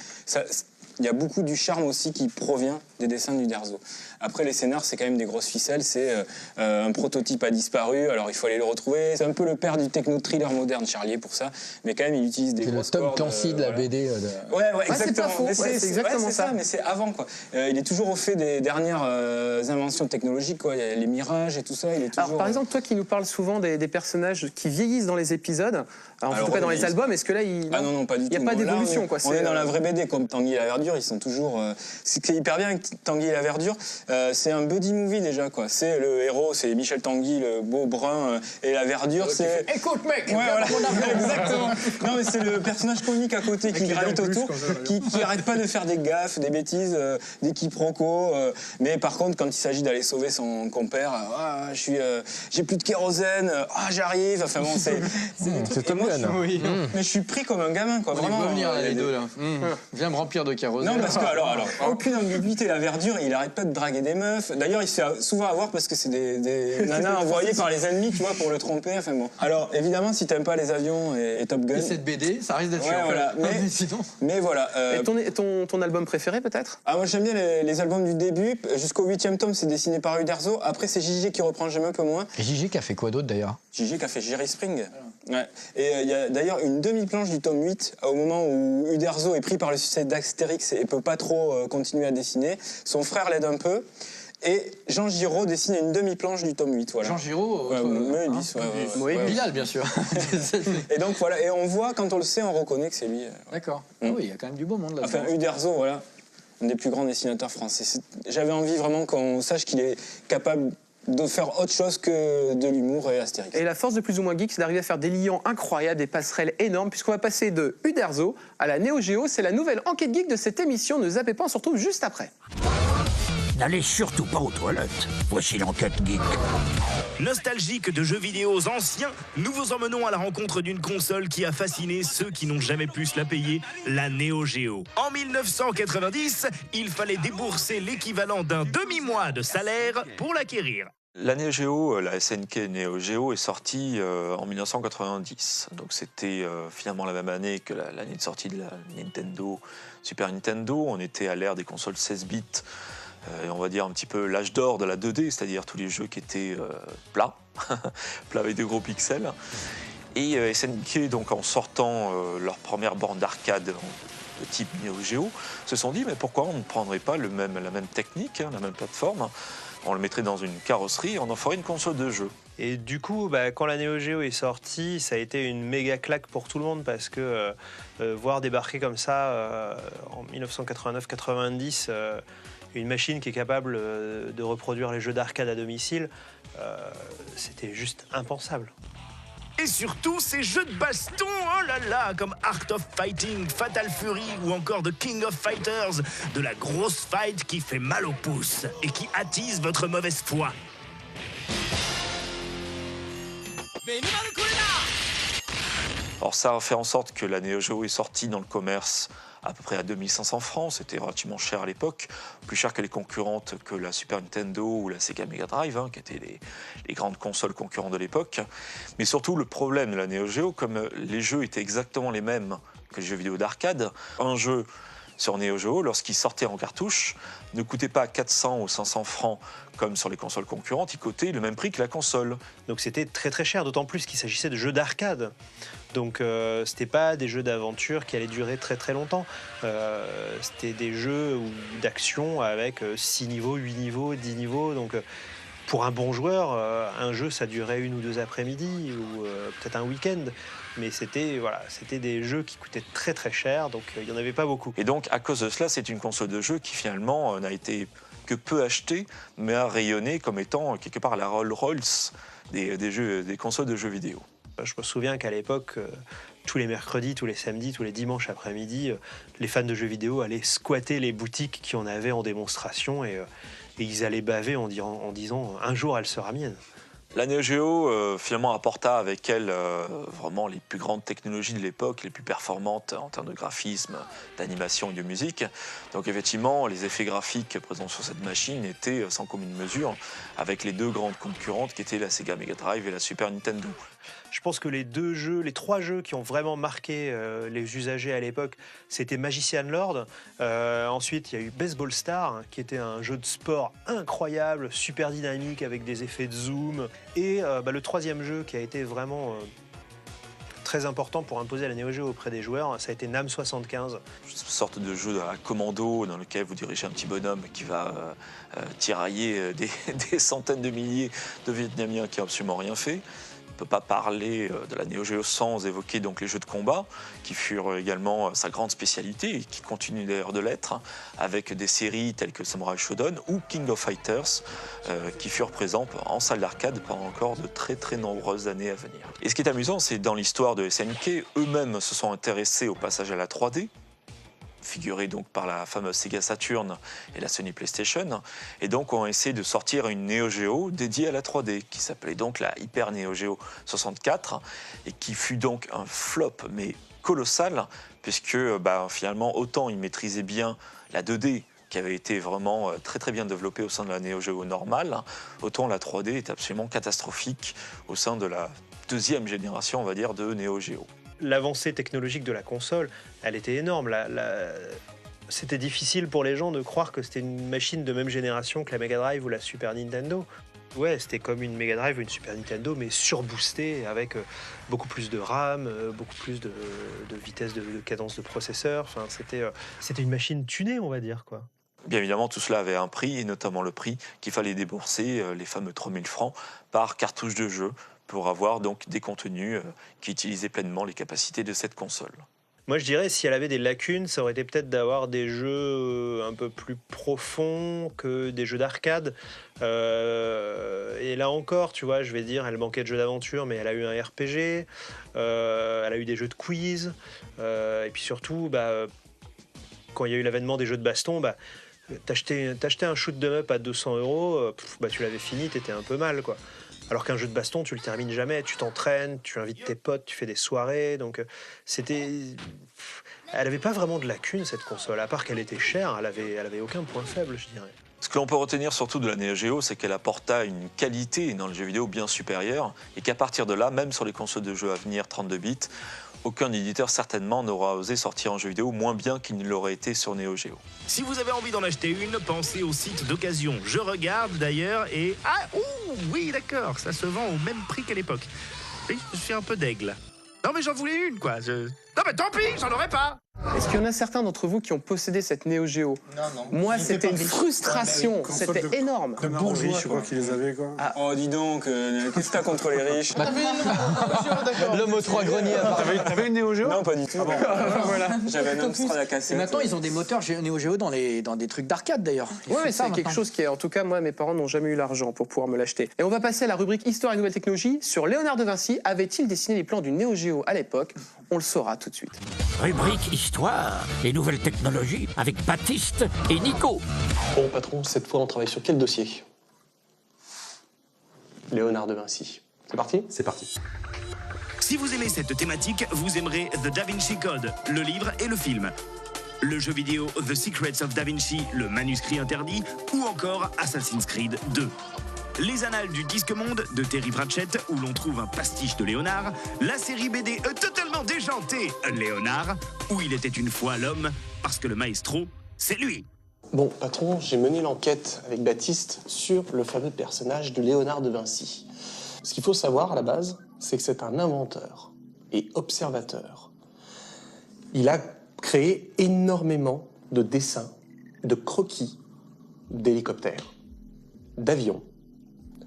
Il y a beaucoup du charme aussi qui provient des dessins d'Uderzo. Après, les scénars, c'est quand même des grosses ficelles. C'est un prototype a disparu, alors il faut aller le retrouver. C'est un peu le père du techno-thriller moderne, Charlier, pour ça. Mais quand même, il utilise des grosses cordes. C'est le Tom Clancy de la BD. Ouais, exactement. C'est exactement ça. Mais c'est avant, quoi. Il est toujours au fait des dernières inventions technologiques, quoi. Il y a les mirages et tout ça. Il est toujours... Alors, par exemple, toi qui nous parles souvent des personnages qui vieillissent dans les épisodes, en tout cas dans les albums, est-ce que là, il non, pas du tout. n'y a pas d'évolution, quoi. On est dans la vraie BD, comme Tanguy et la Verdure. Ils sont toujours... c'est hyper bien avec Tanguy et la Verdure. C'est un buddy movie déjà, quoi. C'est le héros, c'est Michel Tanguy, le beau brun, et la Verdure, c'est... Écoute, mec, ouais, voilà. Exactement. Non, mais c'est le personnage comique à côté qui gravite autour, qui arrête pas de faire des gaffes, des bêtises, des quiproquos. Mais par contre, quand il s'agit d'aller sauver son compère, j'ai plus de kérosène, j'arrive. Enfin bon, c'est Tom Gunn. Oui. Mais je suis pris comme un gamin, quoi. Vraiment. On va venir les deux là. Viens me remplir de kérosène. Non, parce que alors, aucune ambiguïté, la Verdure, il arrête pas de draguer des meufs. D'ailleurs, il se fait souvent avoir parce que c'est des nanas envoyées par les ennemis, tu vois, pour le tromper. Enfin bon. Alors, évidemment, si t'aimes pas les avions et Top Gun. Et cette BD, ça risque d'être chiant. Voilà. Mais voilà. Et ton album préféré, peut-être? Moi, j'aime bien les albums du début. Jusqu'au 8e tome, c'est dessiné par Uderzo. Après, c'est JG qui reprend, j'aime un peu moins. Et JG qui a fait quoi d'autre, d'ailleurs? JG qui a fait Jerry Spring. Ouais. Et il y a d'ailleurs une demi-planche du tome 8 au moment où Uderzo est pris par le succès d'Astérix et peut pas trop continuer à dessiner. Son frère l'aide un peu. Et Jean Giraud dessine une demi-planche du tome 8. Voilà. Jean Giraud Bilal, bien sûr. Et donc voilà, et on voit, quand on le sait, on reconnaît que c'est lui. D'accord. Oui, il y a quand même du beau monde là-dedans. Enfin, Uderzo, voilà, un des plus grands dessinateurs français. J'avais envie vraiment qu'on sache qu'il est capable de faire autre chose que de l'humour et Astérix. Et la force de Plus ou moins Geek, c'est d'arriver à faire des liants incroyables, des passerelles énormes, puisqu'on va passer de Uderzo à la Neo Geo. C'est la nouvelle enquête geek de cette émission. Ne zappez pas, on se retrouve juste après. N'allez surtout pas aux toilettes. Voici l'enquête geek. Nostalgique de jeux vidéo anciens, nous vous emmenons à la rencontre d'une console qui a fasciné ceux qui n'ont jamais pu se la payer, la Neo Geo. En 1990, il fallait débourser l'équivalent d'un demi-mois de salaire pour l'acquérir. La Neo Geo, la SNK Neo Geo, est sortie en 1990. Donc c'était finalement la même année que l'année de sortie de la Nintendo, Super Nintendo. On était à l'ère des consoles 16 bits. Et on va dire un petit peu l'âge d'or de la 2D, c'est-à-dire tous les jeux qui étaient plats, plats avec des gros pixels. Et SNK, donc en sortant leur première borne d'arcade de type Neo Geo, se sont dit mais pourquoi on ne prendrait pas la même technique, la même plateforme, on le mettrait dans une carrosserie et on en ferait une console de jeu. Et du coup, quand la Neo Geo est sortie, ça a été une méga claque pour tout le monde parce que voir débarquer comme ça en 1989-90 une machine qui est capable de reproduire les jeux d'arcade à domicile, c'était juste impensable. Et surtout ces jeux de baston, oh là là, comme Art of Fighting, Fatal Fury ou encore The King of Fighters, de la grosse fight qui fait mal au pouce et qui attise votre mauvaise foi. Alors ça a fait en sorte que la Neo Geo est sortie dans le commerce à peu près à 2500 francs, c'était relativement cher à l'époque, plus cher que les concurrentes que la Super Nintendo ou la Sega Mega Drive, qui étaient les grandes consoles concurrentes de l'époque. Mais surtout, le problème de la Neo Geo, comme les jeux étaient exactement les mêmes que les jeux vidéo d'arcade, un jeu sur Neo Geo, lorsqu'il sortait en cartouche, ne coûtait pas 400 ou 500 francs comme sur les consoles concurrentes, il coûtait le même prix que la console. Donc c'était très très cher, d'autant plus qu'il s'agissait de jeux d'arcade. Donc c'était pas des jeux d'aventure qui allaient durer très très longtemps. C'était des jeux d'action avec 6 niveaux, 8 niveaux, 10 niveaux. Donc pour un bon joueur, un jeu ça durait 1 ou 2 après-midi ou peut-être un week-end. Mais c'était des jeux qui coûtaient très très cher, donc il n'y en avait pas beaucoup. Et donc à cause de cela, c'est une console de jeu qui finalement n'a été que peu achetée, mais a rayonné comme étant quelque part la Rolls-Royce des consoles de jeux vidéo. Je me souviens qu'à l'époque, tous les mercredis, tous les samedis, tous les dimanches après-midi, les fans de jeux vidéo allaient squatter les boutiques qui en avaient en démonstration et ils allaient baver en disant « un jour elle sera mienne ». La Neo Geo finalement apporta avec elle vraiment les plus grandes technologies de l'époque, les plus performantes en termes de graphisme, d'animation et de musique. Donc effectivement, les effets graphiques présents sur cette machine étaient sans commune mesure avec les 2 grandes concurrentes qui étaient la Sega Mega Drive et la Super Nintendo. Je pense que les 3 jeux qui ont vraiment marqué les usagers à l'époque, c'était Magician Lord. Ensuite, il y a eu Baseball Star, qui était un jeu de sport incroyable, super dynamique, avec des effets de zoom. Et le 3e jeu qui a été vraiment très important pour imposer la Neo Geo auprès des joueurs, ça a été NAM 75. Une sorte de jeu à commando dans lequel vous dirigez un petit bonhomme qui va tirailler des centaines de milliers de Vietnamiens qui n'ont absolument rien fait. On ne peut pas parler de la Neo Geo sans évoquer donc les jeux de combat, qui furent également sa grande spécialité et qui continuent d'ailleurs de l'être, avec des séries telles que Samurai Shodown ou King of Fighters, qui furent présents en salle d'arcade pendant encore de très très nombreuses années à venir. Et ce qui est amusant, c'est dans l'histoire de SNK, eux-mêmes se sont intéressés au passage à la 3D, figuré donc par la fameuse Sega Saturn et la Sony PlayStation, et donc ont essayé de sortir une Neo Geo dédiée à la 3D, qui s'appelait donc la Hyper Neo Geo 64, et qui fut donc un flop, mais colossal, puisque finalement, autant ils maîtrisaient bien la 2D, qui avait été vraiment très très bien développée au sein de la Neo Geo normale, autant la 3D est absolument catastrophique au sein de la 2e génération, on va dire, de Neo Geo. L'avancée technologique de la console, elle était énorme. C'était difficile pour les gens de croire que c'était une machine de même génération que la Mega Drive ou la Super Nintendo. Ouais, c'était comme une Mega Drive ou une Super Nintendo, mais surboostée, avec beaucoup plus de RAM, beaucoup plus de vitesse de cadence de processeur. Enfin, c'était une machine tunée, on va dire, quoi. Bien évidemment, tout cela avait un prix, et notamment le prix qu'il fallait débourser, les fameux 3000 francs, par cartouche de jeu, pour avoir donc des contenus qui utilisaient pleinement les capacités de cette console. Moi, je dirais, si elle avait des lacunes, ça aurait été peut-être d'avoir des jeux un peu plus profonds que des jeux d'arcade. Et là encore, tu vois, je vais dire, elle manquait de jeux d'aventure, mais elle a eu un RPG, elle a eu des jeux de quiz, et puis surtout, quand il y a eu l'avènement des jeux de baston, t'achetais un shoot 'em up à 200 €, tu l'avais fini, t'étais un peu mal, quoi. Alors qu'un jeu de baston, tu le termines jamais, tu t'entraînes, tu invites tes potes, tu fais des soirées, donc elle avait pas vraiment de lacunes, cette console, à part qu'elle était chère, elle avait aucun point faible, je dirais. Ce que l'on peut retenir surtout de la Neo Geo, c'est qu'elle apporta une qualité dans le jeu vidéo bien supérieure, et qu'à partir de là, même sur les consoles de jeux à venir 32 bits, aucun éditeur certainement n'aura osé sortir un jeu vidéo moins bien qu'il ne l'aurait été sur Neo Geo. Si vous avez envie d'en acheter une, pensez au site d'occasion. Je regarde d'ailleurs et... Ah, oui, d'accord, ça se vend au même prix qu'à l'époque. Oui, je suis un peu d'aigle. Non mais j'en voulais une, quoi. Non mais tant pis, j'en aurais pas. Est-ce qu'il y en a certains d'entre vous qui ont possédé cette Neo Geo? Non. Moi, c'était une frustration. C'était énorme. De bourgeois, je crois qu'ils les avaient, quoi. Ah. Oh, dis donc, qu'est-ce que t'as contre les riches? L'homme aux 3 greniers. T'avais une Neo Geo? Non, pas du tout. Voilà. J'avais un Amstrad à casser. Et maintenant, ils ont des moteurs Neo Geo dans des trucs d'arcade, d'ailleurs. Ouais, mais c'est quelque chose qui est, en tout cas, moi, mes parents n'ont jamais eu l'argent pour pouvoir me l'acheter. Et on va passer à la rubrique Histoire et nouvelles technologies. Sur Léonard de Vinci, avait-il dessiné les plans du Neo Geo à l'époque? On le saura tout de suite. Rubrique Histoire et nouvelles technologies avec Baptiste et Nico. Bon, patron, cette fois, on travaille sur quel dossier? Léonard de Vinci. C'est parti? C'est parti. Si vous aimez cette thématique, vous aimerez The Da Vinci Code, le livre et le film. Le jeu vidéo The Secrets of Da Vinci, le manuscrit interdit, ou encore Assassin's Creed 2. Les annales du disque monde de Terry Pratchett, où l'on trouve un pastiche de Léonard, la série BD totalement déjantée Léonard, où il était une fois l'homme, parce que le maestro, c'est lui. Bon, patron, j'ai mené l'enquête avec Baptiste sur le fameux personnage de Léonard de Vinci. Ce qu'il faut savoir, à la base, c'est que c'est un inventeur. et observateur. Il a créé énormément de dessins, de croquis d'hélicoptères, d'avions,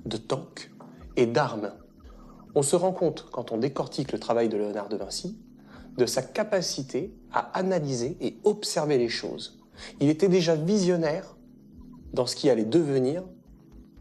de tanks et d'armes. On se rend compte, quand on décortique le travail de Léonard de Vinci, de sa capacité à analyser et observer les choses. Il était déjà visionnaire dans ce qui allait devenir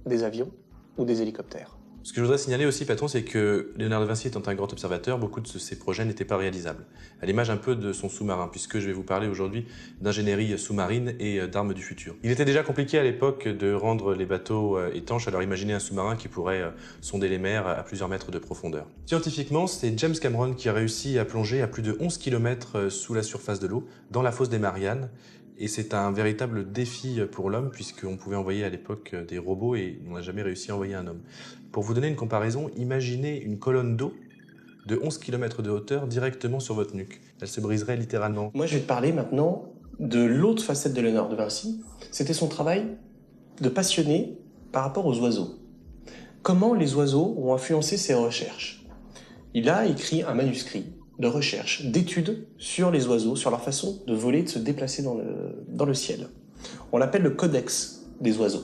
des avions ou des hélicoptères. Ce que je voudrais signaler aussi, patron, c'est que Léonard de Vinci étant un grand observateur, beaucoup de ses projets n'étaient pas réalisables. À l'image un peu de son sous-marin, puisque je vais vous parler aujourd'hui d'ingénierie sous-marine et d'armes du futur. Il était déjà compliqué à l'époque de rendre les bateaux étanches, alors imaginez un sous-marin qui pourrait sonder les mers à plusieurs mètres de profondeur. Scientifiquement, c'est James Cameron qui a réussi à plonger à plus de 11 km sous la surface de l'eau, dans la fosse des Mariannes. Et c'est un véritable défi pour l'homme, puisqu'on pouvait envoyer à l'époque des robots et on n'a jamais réussi à envoyer un homme. Pour vous donner une comparaison, imaginez une colonne d'eau de 11 km de hauteur directement sur votre nuque. Elle se briserait littéralement. Moi, je vais te parler maintenant de l'autre facette de Léonard de Vinci. C'était son travail de passionné par rapport aux oiseaux. Comment les oiseaux ont influencé ses recherches? Il a écrit un manuscrit de recherche, d'études sur les oiseaux, sur leur façon de voler, de se déplacer dans le ciel. On l'appelle le codex des oiseaux.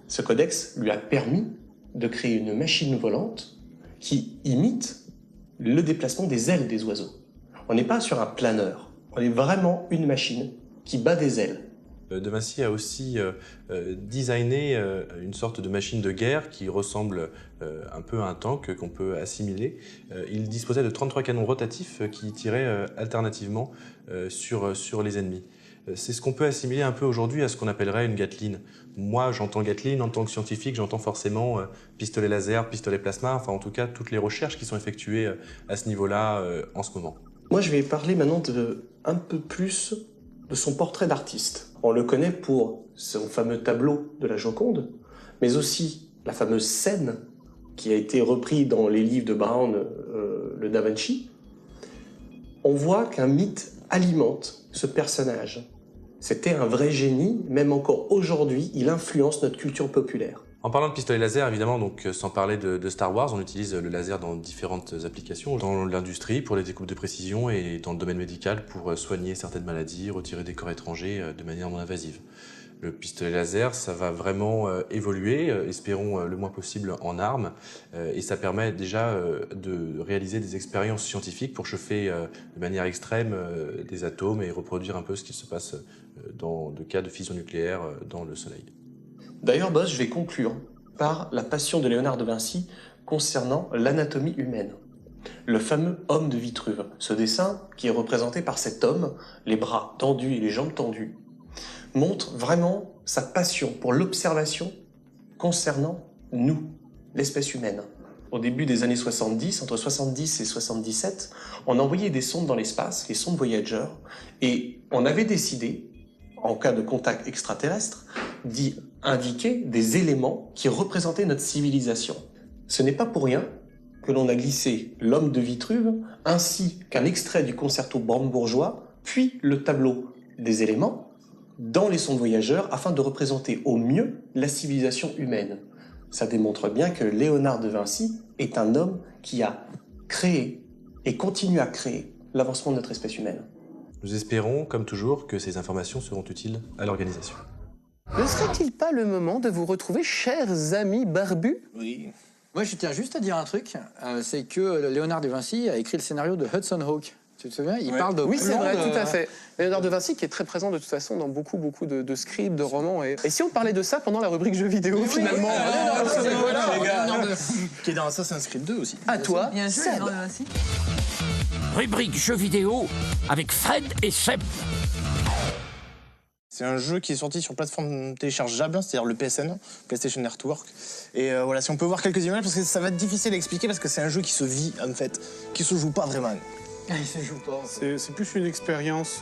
Ce codex lui a permis de créer une machine volante qui imite le déplacement des ailes des oiseaux. On n'est pas sur un planeur, on est vraiment une machine qui bat des ailes. De Vinci a aussi designé une sorte de machine de guerre qui ressemble un peu à un tank qu'on peut assimiler. Il disposait de 33 canons rotatifs qui tiraient alternativement sur les ennemis. C'est ce qu'on peut assimiler un peu aujourd'hui à ce qu'on appellerait une Gatling. Moi, j'entends Gatling, en tant que scientifique, j'entends forcément pistolet laser, pistolet plasma, enfin en tout cas toutes les recherches qui sont effectuées à ce niveau-là en ce moment. Moi, je vais parler maintenant un peu plus de son portrait d'artiste. On le connaît pour son fameux tableau de la Joconde, mais aussi la fameuse scène qui a été reprise dans les livres de Brown, le Da Vinci. On voit qu'un mythe alimente ce personnage. C'était un vrai génie, même encore aujourd'hui, il influence notre culture populaire. En parlant de pistolet laser, évidemment, donc sans parler de Star Wars, on utilise le laser dans différentes applications, dans l'industrie pour les découpes de précision et dans le domaine médical pour soigner certaines maladies, retirer des corps étrangers de manière non invasive. Le pistolet laser, ça va vraiment évoluer, espérons le moins possible en armes, et ça permet déjà de réaliser des expériences scientifiques pour chauffer de manière extrême des atomes et reproduire un peu ce qui se passe dans le cas de fission nucléaire dans le Soleil. D'ailleurs, Boss, je vais conclure par la passion de Léonard de Vinci concernant l'anatomie humaine. Le fameux homme de Vitruve. Ce dessin, qui est représenté par cet homme, les bras tendus et les jambes tendues, montre vraiment sa passion pour l'observation concernant nous, l'espèce humaine. Au début des années 70, entre 70 et 77, on envoyait des sondes dans l'espace, les sondes Voyager, et on avait décidé, en cas de contact extraterrestre, d'y indiquer des éléments qui représentaient notre civilisation. Ce n'est pas pour rien que l'on a glissé l'homme de Vitruve, ainsi qu'un extrait du concerto brandebourgeois, puis le tableau des éléments, dans les sondes voyageurs, afin de représenter au mieux la civilisation humaine. Ça démontre bien que Léonard de Vinci est un homme qui a créé et continue à créer l'avancement de notre espèce humaine. Nous espérons, comme toujours, que ces informations seront utiles à l'organisation. Ne serait-il pas le moment de vous retrouver, chers amis barbus? Oui. Moi, je tiens juste à dire un truc, c'est que Léonard de Vinci a écrit le scénario de Hudson Hawk. Tu te souviens? Il parle de Oui, c'est vrai, plans tout à fait. Léonard de Vinci qui est très présent de toute façon dans beaucoup de scripts, de romans. Et si on parlait de ça pendant la rubrique jeux vidéo, finalement Qui est dans Assassin's Creed 2 aussi. À toi, Bien joué, Seb. Léonard de Vinci. Rubrique jeux vidéo avec Fred et Seb. C'est un jeu qui est sorti sur plateforme téléchargeable, c'est-à-dire le PSN, PlayStation Network. Et voilà, si on peut voir quelques images, parce que ça va être difficile à expliquer, parce que c'est un jeu qui se vit, en fait, qui se joue pas vraiment. Il se joue pas. C'est plus une expérience.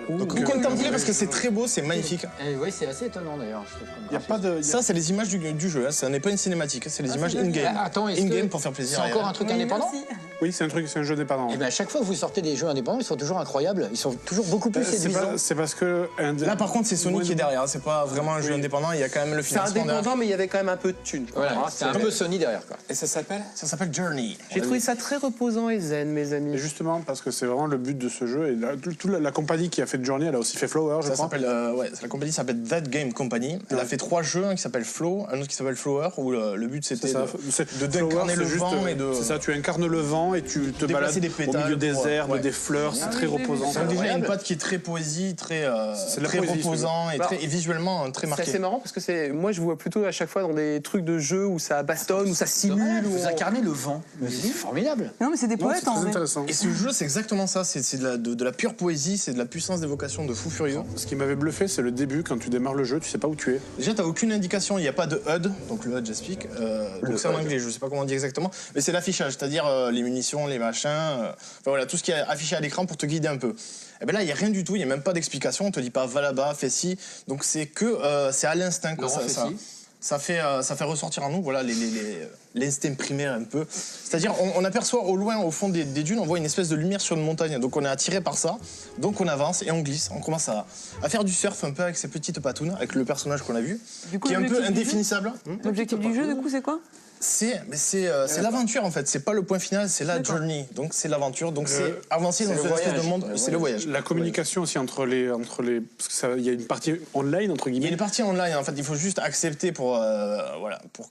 Donc contemplez parce que c'est très beau, c'est magnifique. Oui, c'est assez étonnant d'ailleurs. Y a pas de. Ça, c'est les images du jeu, hein. Ça n'est pas une cinématique, c'est les images in-game. Attends, in-game pour faire plaisir. C'est encore un truc indépendant? Merci. Oui, c'est un jeu indépendant. Et bien à chaque fois que vous sortez des jeux indépendants, ils sont toujours incroyables. Ils sont toujours beaucoup plus séduisants. C'est parce que... Là, par contre, c'est Sony qui est derrière. C'est pas vraiment un jeu indépendant. Il y a quand même le C'est financement indépendant, derrière. mais il y avait quand même un peu de thunes. Voilà, c'est un peu Sony derrière. Quoi. Et ça s'appelle? Ça s'appelle Journey. J'ai trouvé ça très reposant et zen, mes amis. Et justement, parce que c'est vraiment le but de ce jeu. Et toute la compagnie qui a fait Journey, elle a aussi fait Flower, je Ça crois. s'appelle, la compagnie s'appelle That Game Company. Elle a fait 3 jeux, un qui s'appelle Flow, un autre qui s'appelle Flower, où le but c'était d'incarner le vent et de... C'est ça, tu incarnes le vent et tu te balades des au pétales milieu des herbes, ouais. des fleurs, c'est très reposant. Donc déjà, il y a une patte qui est très poésie, très reposant et visuellement très marqué. C'est assez marrant parce que moi je vous vois plutôt à chaque fois dans des trucs de jeu où ça bastonne, où ça simule. Vous incarnez le vent. C'est formidable. Non, mais c'est des poètes en vrai. Et ce jeu, c'est exactement ça. C'est de la pure poésie, c'est de la puissance d'évocation de fou furieux. Ce qui m'avait bluffé, c'est le début, quand tu démarres le jeu, tu sais pas où tu es. Déjà, t'as aucune indication, il n'y a pas de HUD, donc le HUD, j'explique. Donc c'est en anglais, je sais pas comment on dit exactement, mais c'est l'affichage, c'est-à-dire les munitions, les machins, enfin voilà, tout ce qui est affiché à l'écran pour te guider un peu. Et ben là, il n'y a rien du tout, il n'y a même pas d'explication, on te dit pas va là-bas, fais ci, donc c'est à l'instinct que ça fait ressortir en nous, voilà, l'instinct primaire un peu. C'est-à-dire, on aperçoit au loin, au fond des dunes, on voit une espèce de lumière sur une montagne. Donc on est attiré par ça, donc on avance et on glisse. On commence à faire du surf un peu avec ces petites patounes, avec le personnage qu'on a vu, qui est un peu indéfinissable. L'objectif du jeu, du coup, c'est quoi? C'est l'aventure en fait, c'est pas le point final, c'est la journey. Donc c'est l'aventure, donc c'est avancer dans une espèce de monde, c'est le voyage. La communication aussi entre les parce que il y a une partie online entre guillemets. Il y a une partie online en fait, il faut juste accepter pour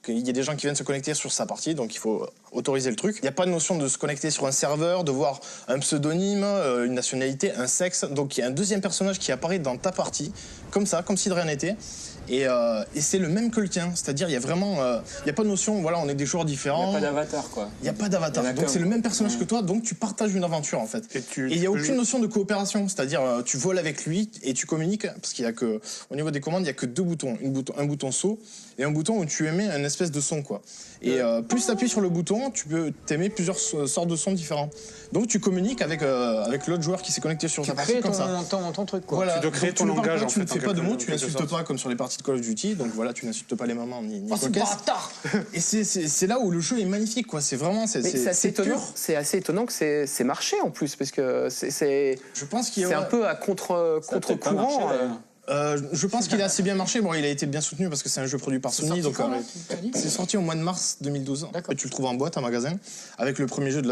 qu'il y ait des gens qui viennent se connecter sur sa partie, donc il faut autoriser le truc. Il n'y a pas de notion de se connecter sur un serveur, de voir un pseudonyme, une nationalité, un sexe. Donc il y a un deuxième personnage qui apparaît dans ta partie, comme ça, comme si de rien n'était. Et c'est le même que le tien, c'est-à-dire il y a vraiment, il n'y a pas de notion, voilà, on est des joueurs différents. Il n'y a pas d'avatar quoi. Il n'y a pas d'avatar, donc c'est le même personnage que toi, donc tu partages une aventure en fait. Et il n'y a aucune notion de coopération, c'est-à-dire tu voles avec lui et tu communiques, parce qu'il y a que, au niveau des commandes, il n'y a que 2 boutons, un bouton saut et un bouton où tu émets un espèce de son quoi. Et plus tu appuies sur le bouton, tu peux t'aimer plusieurs sortes de sons différents. Donc tu communiques avec l'autre joueur qui s'est connecté sur sa partie comme ça. Ton truc quoi. Voilà. Tu dois créer Donc, ton langage en tu ne fait. fais pas de mots, tu n'insultes pas comme sur les parties de Call of Duty, donc voilà, tu n'insultes pas les mamans ni c'est bâtard. Et c'est là où le jeu est magnifique quoi, c'est vraiment c'est assez étonnant. C'est assez étonnant que c'est marché en plus parce que je pense qu'il c'est un peu à contre-courant. Je pense qu'il a assez bien marché. Bon, il a été bien soutenu parce que c'est un jeu produit par Sony. Donc, c'est sorti au mois de mars 2012. Et tu le trouves en boîte, en magasin, avec le premier jeu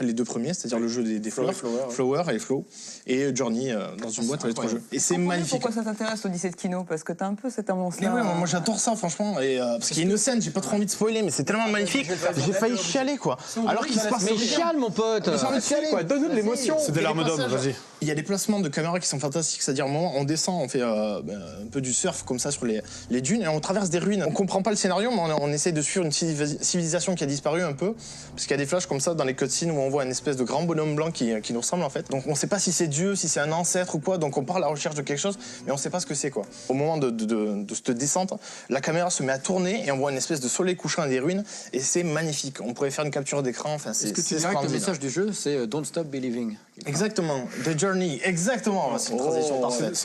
les 2 premiers, c'est-à-dire le jeu des fleurs, Flower et Flow, et Journey dans une boîte avec 3 jeux. Et c'est magnifique. Pourquoi ça t'intéresse Odyssée de Kino? Parce que t'as un peu cette ambiance-là. Ouais, moi j'adore ça, franchement. Et, parce qu'il y a une scène, j'ai pas trop envie de spoiler, mais c'est tellement magnifique. J'ai failli chialer, quoi. Alors qu'il se passe. Mais chiale, mon pote. Donne-nous de l'émotion. C'est des larmes d'homme, vas-y. Il y a des placements de caméra qui sont fantastiques, c'est-à-dire au moment où on descend, on fait un peu du surf comme ça sur les dunes et on traverse des ruines. On comprend pas le scénario, mais on essaie de suivre une civilisation qui a disparu un peu, parce qu'il y a des flashs comme ça dans les cutscenes où on voit une espèce de grand bonhomme blanc qui nous ressemble en fait. Donc on sait pas si c'est Dieu, si c'est un ancêtre ou quoi, donc on part à la recherche de quelque chose, mais on sait pas ce que c'est quoi. Au moment de cette descente, la caméra se met à tourner et on voit une espèce de soleil couchant dans des ruines et c'est magnifique. On pourrait faire une capture d'écran, enfin c'est le message du jeu, c'est Don't Stop Believing. Exactement, The Journey, exactement. C'est une transition parfaite.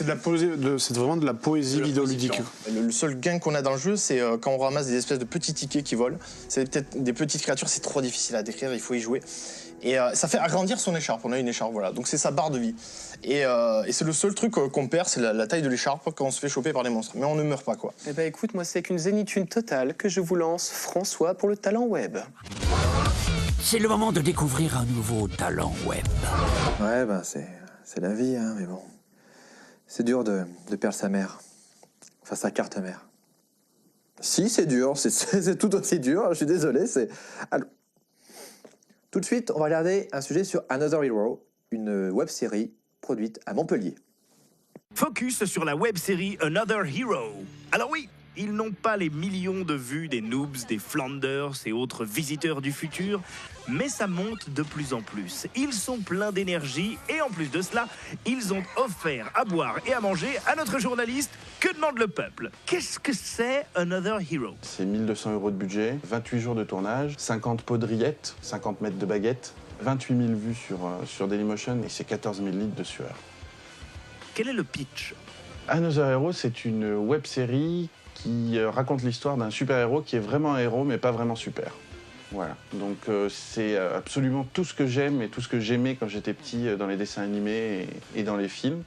C'est vraiment de la poésie vidéoludique. Le seul gain qu'on a dans le jeu, c'est quand on ramasse des espèces de petits tickets qui volent. C'est peut-être des petites créatures, c'est trop difficile à décrire, il faut y jouer. Et ça fait agrandir son écharpe, on a une écharpe, voilà. Donc c'est sa barre de vie. Et c'est le seul truc qu'on perd, c'est la taille de l'écharpe quand on se fait choper par les monstres. Mais on ne meurt pas, quoi. Eh ben écoute, moi c'est qu'une zénitude totale que je vous lance, François, pour le talent web. C'est le moment de découvrir un nouveau talent web. Ouais, ben c'est la vie, hein, mais bon. C'est dur de perdre sa mère. Enfin, sa carte mère. Si, c'est dur, c'est tout aussi dur, je suis désolé, Alors, tout de suite, on va regarder un sujet sur Another Hero, une web-série produite à Montpellier. Focus sur la web-série Another Hero. Alors oui, ils n'ont pas les millions de vues des noobs, des Flanders et autres visiteurs du futur, mais ça monte de plus en plus. Ils sont pleins d'énergie et en plus de cela, ils ont offert à boire et à manger à notre journaliste. Que demande le peuple? Qu'est-ce que c'est Another Hero? C'est 1 200 € de budget, 28 jours de tournage, 50 pots de rillettes, 50 mètres de baguettes, 28 000 vues sur Dailymotion et c'est 14 000 litres de sueur. Quel est le pitch? Another Hero, c'est une web-série qui raconte l'histoire d'un super-héros qui est vraiment un héros mais pas vraiment super. Voilà, donc c'est absolument tout ce que j'aime et tout ce que j'aimais quand j'étais petit dans les dessins animés et dans les films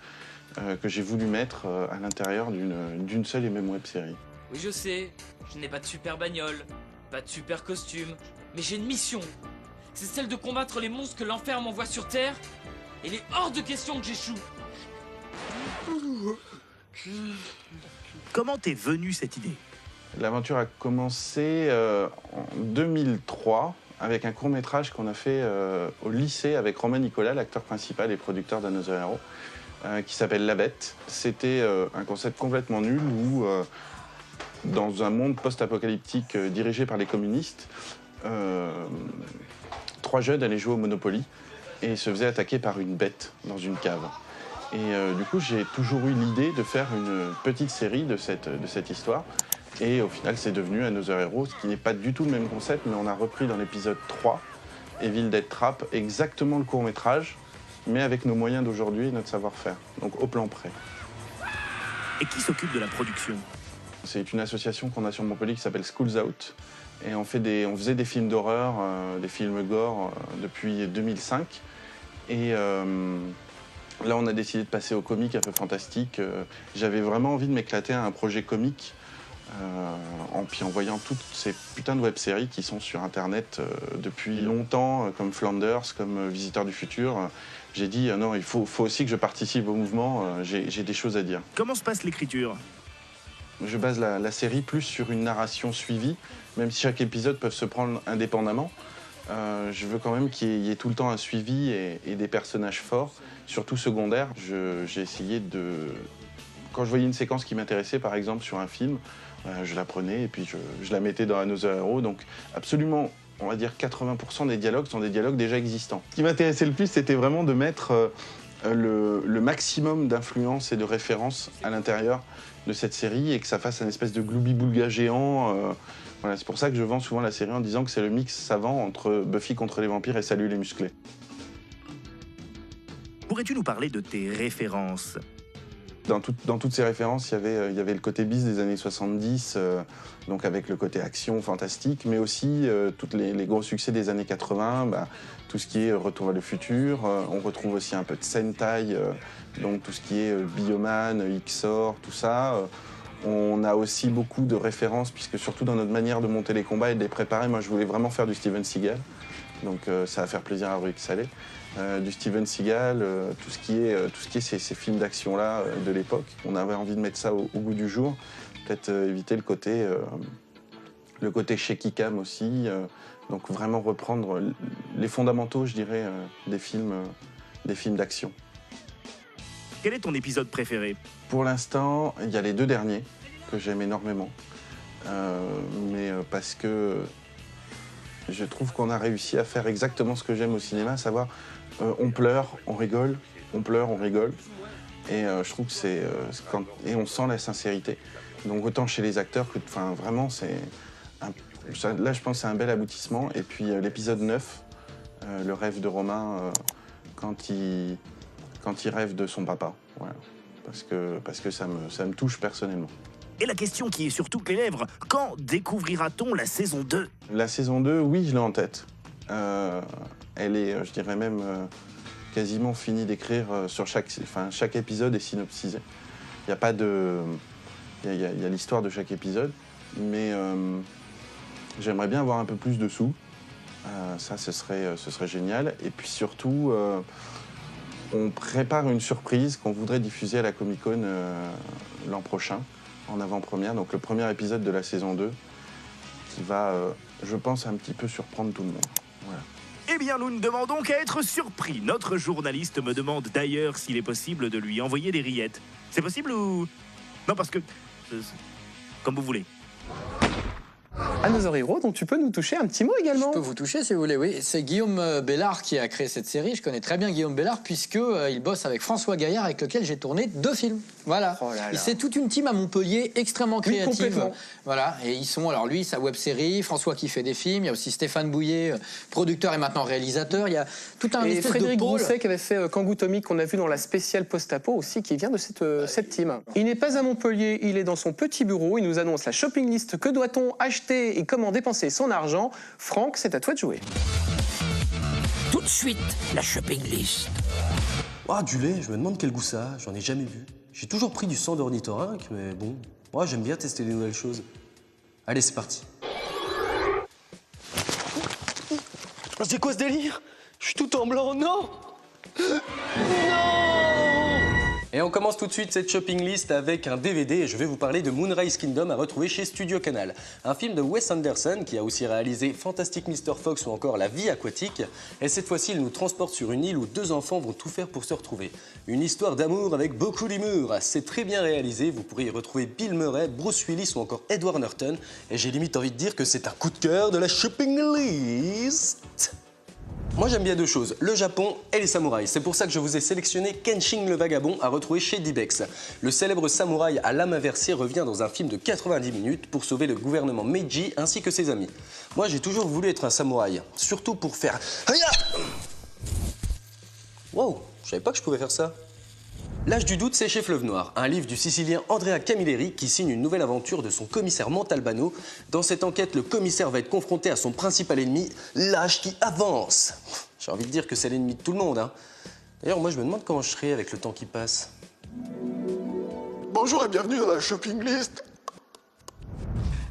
que j'ai voulu mettre à l'intérieur d'une seule et même web-série. Oui, je sais, je n'ai pas de super bagnole, pas de super costume, mais j'ai une mission. C'est celle de combattre les monstres que l'enfer m'envoie sur Terre, et il est hors de question que j'échoue. Comment t'es venue cette idée? L'aventure a commencé en 2003 avec un court-métrage qu'on a fait au lycée avec Romain Nicolas, l'acteur principal et producteur d'Another Hero, qui s'appelle La Bête. C'était un concept complètement nul où, dans un monde post-apocalyptique dirigé par les communistes, 3 jeunes allaient jouer au Monopoly et se faisaient attaquer par une bête dans une cave. Et du coup, j'ai toujours eu l'idée de faire une petite série de cette histoire. Et au final, c'est devenu Another Hero, ce qui n'est pas du tout le même concept, mais on a repris dans l'épisode 3, Evil Dead Trap, exactement le court-métrage, mais avec nos moyens d'aujourd'hui et notre savoir-faire, donc au plan près. Et qui s'occupe de la production? C'est une association qu'on a sur Montpellier qui s'appelle Schools Out, et on faisait des films d'horreur, des films gore depuis 2005, et là on a décidé de passer au comique un peu fantastique. J'avais vraiment envie de m'éclater à un projet comique, en voyant toutes ces putains de web-séries qui sont sur Internet depuis longtemps, comme Flanders, comme Visiteur du Futur. J'ai dit, non, il faut aussi que je participe au mouvement, j'ai des choses à dire. Comment se passe l'écriture? Je base la série plus sur une narration suivie, même si chaque épisode peut se prendre indépendamment. Je veux quand même qu'il y ait tout le temps un suivi et des personnages forts, surtout secondaires. J'ai essayé de... Quand je voyais une séquence qui m'intéressait, par exemple, sur un film, je la prenais et puis je la mettais dans Another Hero. Donc absolument, on va dire 80% des dialogues sont des dialogues déjà existants. Ce qui m'intéressait le plus, c'était vraiment de mettre le maximum d'influence et de références à l'intérieur de cette série et que ça fasse un espèce de gloubi-boulga géant. Voilà, c'est pour ça que je vends souvent la série en disant que c'est le mix savant entre Buffy contre les vampires et Salut les musclés. Pourrais-tu nous parler de tes références? Dans toutes ces références, il y avait le côté bis des années 70, donc avec le côté action fantastique, mais aussi tous les gros succès des années 80, tout ce qui est Retour vers le futur. On retrouve aussi un peu de Sentai, donc tout ce qui est Bioman, XOR, tout ça. On a aussi beaucoup de références, puisque surtout dans notre manière de monter les combats et de les préparer, moi je voulais vraiment faire du Steven Seagal, donc ça va faire plaisir à Rurik Saleh. Du Steven Seagal, tout ce qui est ces films d'action-là de l'époque. On avait envie de mettre ça au goût du jour, peut-être éviter le côté shaky cam aussi, donc vraiment reprendre les fondamentaux, je dirais, des films d'action. Quel est ton épisode préféré? Pour l'instant, il y a les 2 derniers que j'aime énormément, mais parce que je trouve qu'on a réussi à faire exactement ce que j'aime au cinéma, à savoir on pleure, on rigole, on pleure, on rigole. Et je trouve que et on sent la sincérité. Donc autant chez les acteurs que, enfin vraiment, là je pense que c'est un bel aboutissement. Et puis l'épisode 9, le rêve de Romain, quand il rêve de son papa, voilà. Parce que ça me touche personnellement. Et la question qui est sur toutes les lèvres, quand découvrira-t-on la saison 2? La saison 2, oui, je l'ai en tête. Elle est, je dirais même, quasiment finie d'écrire sur chaque épisode est synopsisé. Il y a pas de... Il y a l'histoire de chaque épisode, mais j'aimerais bien avoir un peu plus de sous. Ça, ce serait génial. Et puis surtout, on prépare une surprise qu'on voudrait diffuser à la Comic-Con l'an prochain, en avant-première. Donc le premier épisode de la saison 2, qui va, je pense, un petit peu surprendre tout le monde. Voilà. Eh bien, nous ne demandons qu'à être surpris. Notre journaliste me demande d'ailleurs s'il est possible de lui envoyer des rillettes. C'est possible ou... Non, parce que... Comme vous voulez. Another Hero, donc tu peux nous toucher un petit mot également. Je peux vous toucher si vous voulez, oui. C'est Guillaume Bellard qui a créé cette série. Je connais très bien Guillaume Bellard puisqu'il bosse avec François Gaillard avec lequel j'ai tourné 2 films. Voilà. Oh là là. C'est toute une team à Montpellier extrêmement créative. Complètement. Voilà. Et ils sont, alors lui, sa web-série, François qui fait des films, il y a aussi Stéphane Bouillet, producteur et maintenant réalisateur. Il y a tout un et espèce Frédéric de pôle. Grousset qui avait fait Kangoo Tommy qu'on a vu dans la spéciale post-apo aussi, qui vient de cette team. Il n'est pas à Montpellier, il est dans son petit bureau, il nous annonce la shopping list. Que doit-on acheter acheter et comment dépenser son argent. Franck, c'est à toi de jouer. Tout de suite, la shopping list. Ah, du lait, je me demande quel goût ça a, j'en ai jamais vu. J'ai toujours pris du sang d'ornithorynque, mais bon, moi j'aime bien tester des nouvelles choses. Allez, c'est parti. C'est quoi ce délire? Je suis tout en blanc, non! Et on commence tout de suite cette shopping list avec un DVD et je vais vous parler de Moonrise Kingdom à retrouver chez Studio Canal. Un film de Wes Anderson qui a aussi réalisé Fantastic Mr. Fox ou encore La vie aquatique. Et cette fois-ci, il nous transporte sur une île où deux enfants vont tout faire pour se retrouver. Une histoire d'amour avec beaucoup d'humour. C'est très bien réalisé, vous pourrez y retrouver Bill Murray, Bruce Willis ou encore Edward Norton. Et j'ai limite envie de dire que c'est un coup de cœur de la shopping list. Moi j'aime bien deux choses, le Japon et les samouraïs. C'est pour ça que je vous ai sélectionné Kenshin le Vagabond à retrouver chez Dibex. Le célèbre samouraï à l'âme inversée revient dans un film de 90 minutes pour sauver le gouvernement Meiji ainsi que ses amis. Moi j'ai toujours voulu être un samouraï, surtout pour faire... Wow, je savais pas que je pouvais faire ça. L'âge du doute, c'est chez Fleuve Noir, un livre du Sicilien Andrea Camilleri qui signe une nouvelle aventure de son commissaire Montalbano. Dans cette enquête, le commissaire va être confronté à son principal ennemi, l'âge qui avance. J'ai envie de dire que c'est l'ennemi de tout le monde, hein. D'ailleurs, moi je me demande comment je serai avec le temps qui passe. Bonjour et bienvenue dans la shopping list.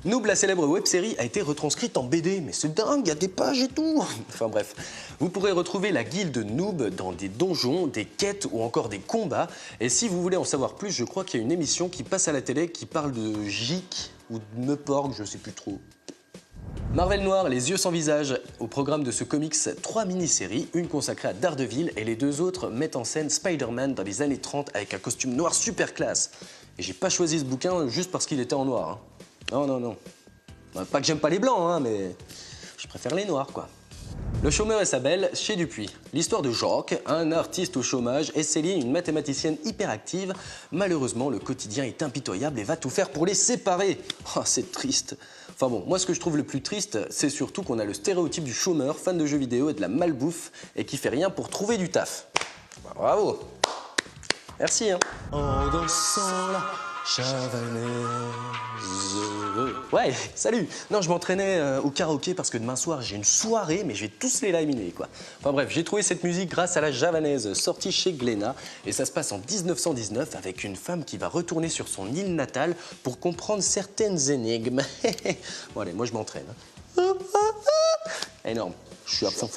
Noob, la célèbre web-série, a été retranscrite en BD, mais c'est dingue, il y a des pages et tout. Enfin bref, vous pourrez retrouver la guilde Noob dans des donjons, des quêtes ou encore des combats. Et si vous voulez en savoir plus, je crois qu'il y a une émission qui passe à la télé qui parle de Gic ou de Meuporg, je sais plus trop. Marvel Noir, Les yeux sans visage. Au programme de ce comics, 3 mini-séries, une consacrée à Daredevil et les deux autres mettent en scène Spider-Man dans les années 30 avec un costume noir super classe. Et j'ai pas choisi ce bouquin juste parce qu'il était en noir, hein. Non, non, non. Pas que j'aime pas les blancs, hein, mais je préfère les noirs, quoi. Le chômeur et sa belle, chez Dupuis. L'histoire de Jacques, un artiste au chômage, et Céline, une mathématicienne hyperactive. Malheureusement, le quotidien est impitoyable et va tout faire pour les séparer. Oh, c'est triste. Enfin bon, moi ce que je trouve le plus triste, c'est surtout qu'on a le stéréotype du chômeur, fan de jeux vidéo et de la malbouffe, et qui fait rien pour trouver du taf. Bah, bravo. Merci, hein. En dansant la javanaise. Ouais, salut. Non, je m'entraînais au karaoké parce que demain soir, j'ai une soirée, mais je vais tous les laminer, quoi. Enfin bref, j'ai trouvé cette musique grâce à la javanaise, sortie chez Glénat, et ça se passe en 1919 avec une femme qui va retourner sur son île natale pour comprendre certaines énigmes. Bon allez, moi je m'entraîne. Énorme, je suis à fond.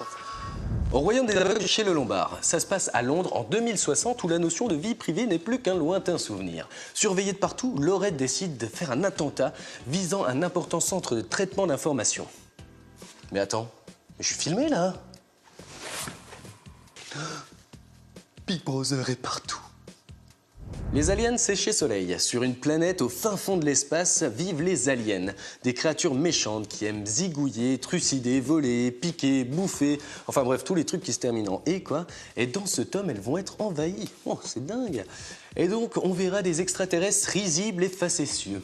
Au royaume des aveugles, chez le Lombard, ça se passe à Londres en 2060 où la notion de vie privée n'est plus qu'un lointain souvenir. Surveillé de partout, Lorette décide de faire un attentat visant un important centre de traitement d'informations. Mais attends, mais je suis filmé là. Big Brother est partout. Les aliens, c'est chez Soleil. Sur une planète au fin fond de l'espace vivent les aliens. Des créatures méchantes qui aiment zigouiller, trucider, voler, piquer, bouffer. Enfin bref, tous les trucs qui se terminent en « et » quoi. Et dans ce tome, elles vont être envahies. Oh, c'est dingue. Et donc, on verra des extraterrestres risibles et facétieux.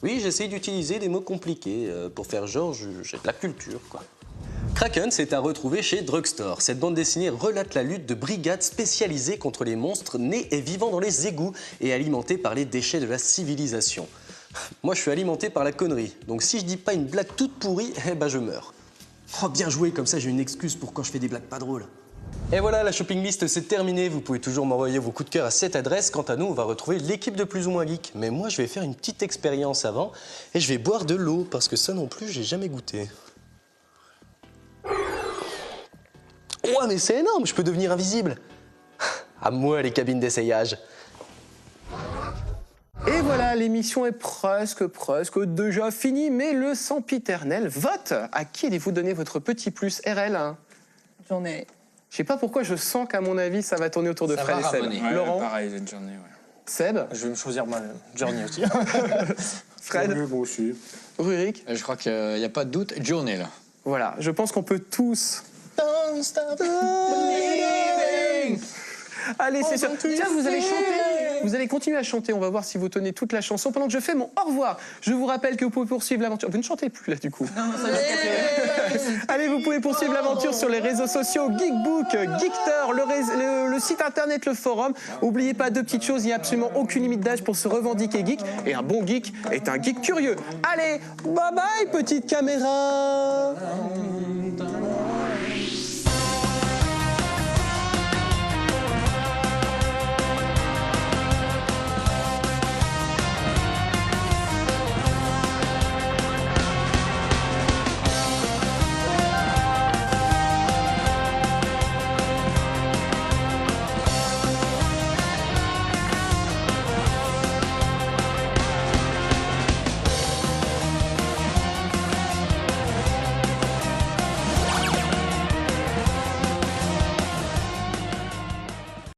Oui, j'essaye d'utiliser des mots compliqués pour faire genre, j'ai de la culture, quoi. Kraken, c'est à retrouver chez Drugstore. Cette bande dessinée relate la lutte de brigades spécialisées contre les monstres nés et vivant dans les égouts et alimentés par les déchets de la civilisation. Moi, je suis alimenté par la connerie. Donc si je dis pas une blague toute pourrie, eh ben je meurs. Oh, bien joué, comme ça j'ai une excuse pour quand je fais des blagues pas drôles. Et voilà, la shopping list c'est terminé. Vous pouvez toujours m'envoyer vos coups de cœur à cette adresse. Quant à nous, on va retrouver l'équipe de Plus ou Moins Geek. Mais moi, je vais faire une petite expérience avant et je vais boire de l'eau parce que ça non plus, j'ai jamais goûté. Ouais, mais c'est énorme, je peux devenir invisible. À moi, les cabines d'essayage. Et voilà, l'émission est presque déjà finie, mais le sempiternel vote. À qui allez-vous donner votre petit plus RL? J'en ai. Je sais pas pourquoi, je sens qu'à mon avis, ça va tourner autour de Fred et Seb. Ouais, Laurent? pareil, j'ai une journée, ouais. Seb? Je vais me choisir ma Journey aussi. Fred? Moi aussi. Rurik? Je crois qu'il n'y a pas de doute, Journée là. Voilà, je pense qu'on peut tous... Don't stop believing. Allez, c'est sûr. Tiens, vous allez chanter. Vous allez continuer à chanter, on va voir si vous tenez toute la chanson pendant que je fais mon au revoir. Je vous rappelle que vous pouvez poursuivre l'aventure. Vous ne chantez plus là du coup. Allez, vous pouvez poursuivre l'aventure sur les réseaux sociaux, Geekbook, Geekter, le site internet, le forum. N'oubliez pas deux petites choses, il n'y a absolument aucune limite d'âge pour se revendiquer geek. Et un bon geek est un geek curieux. Allez, bye bye petite caméra.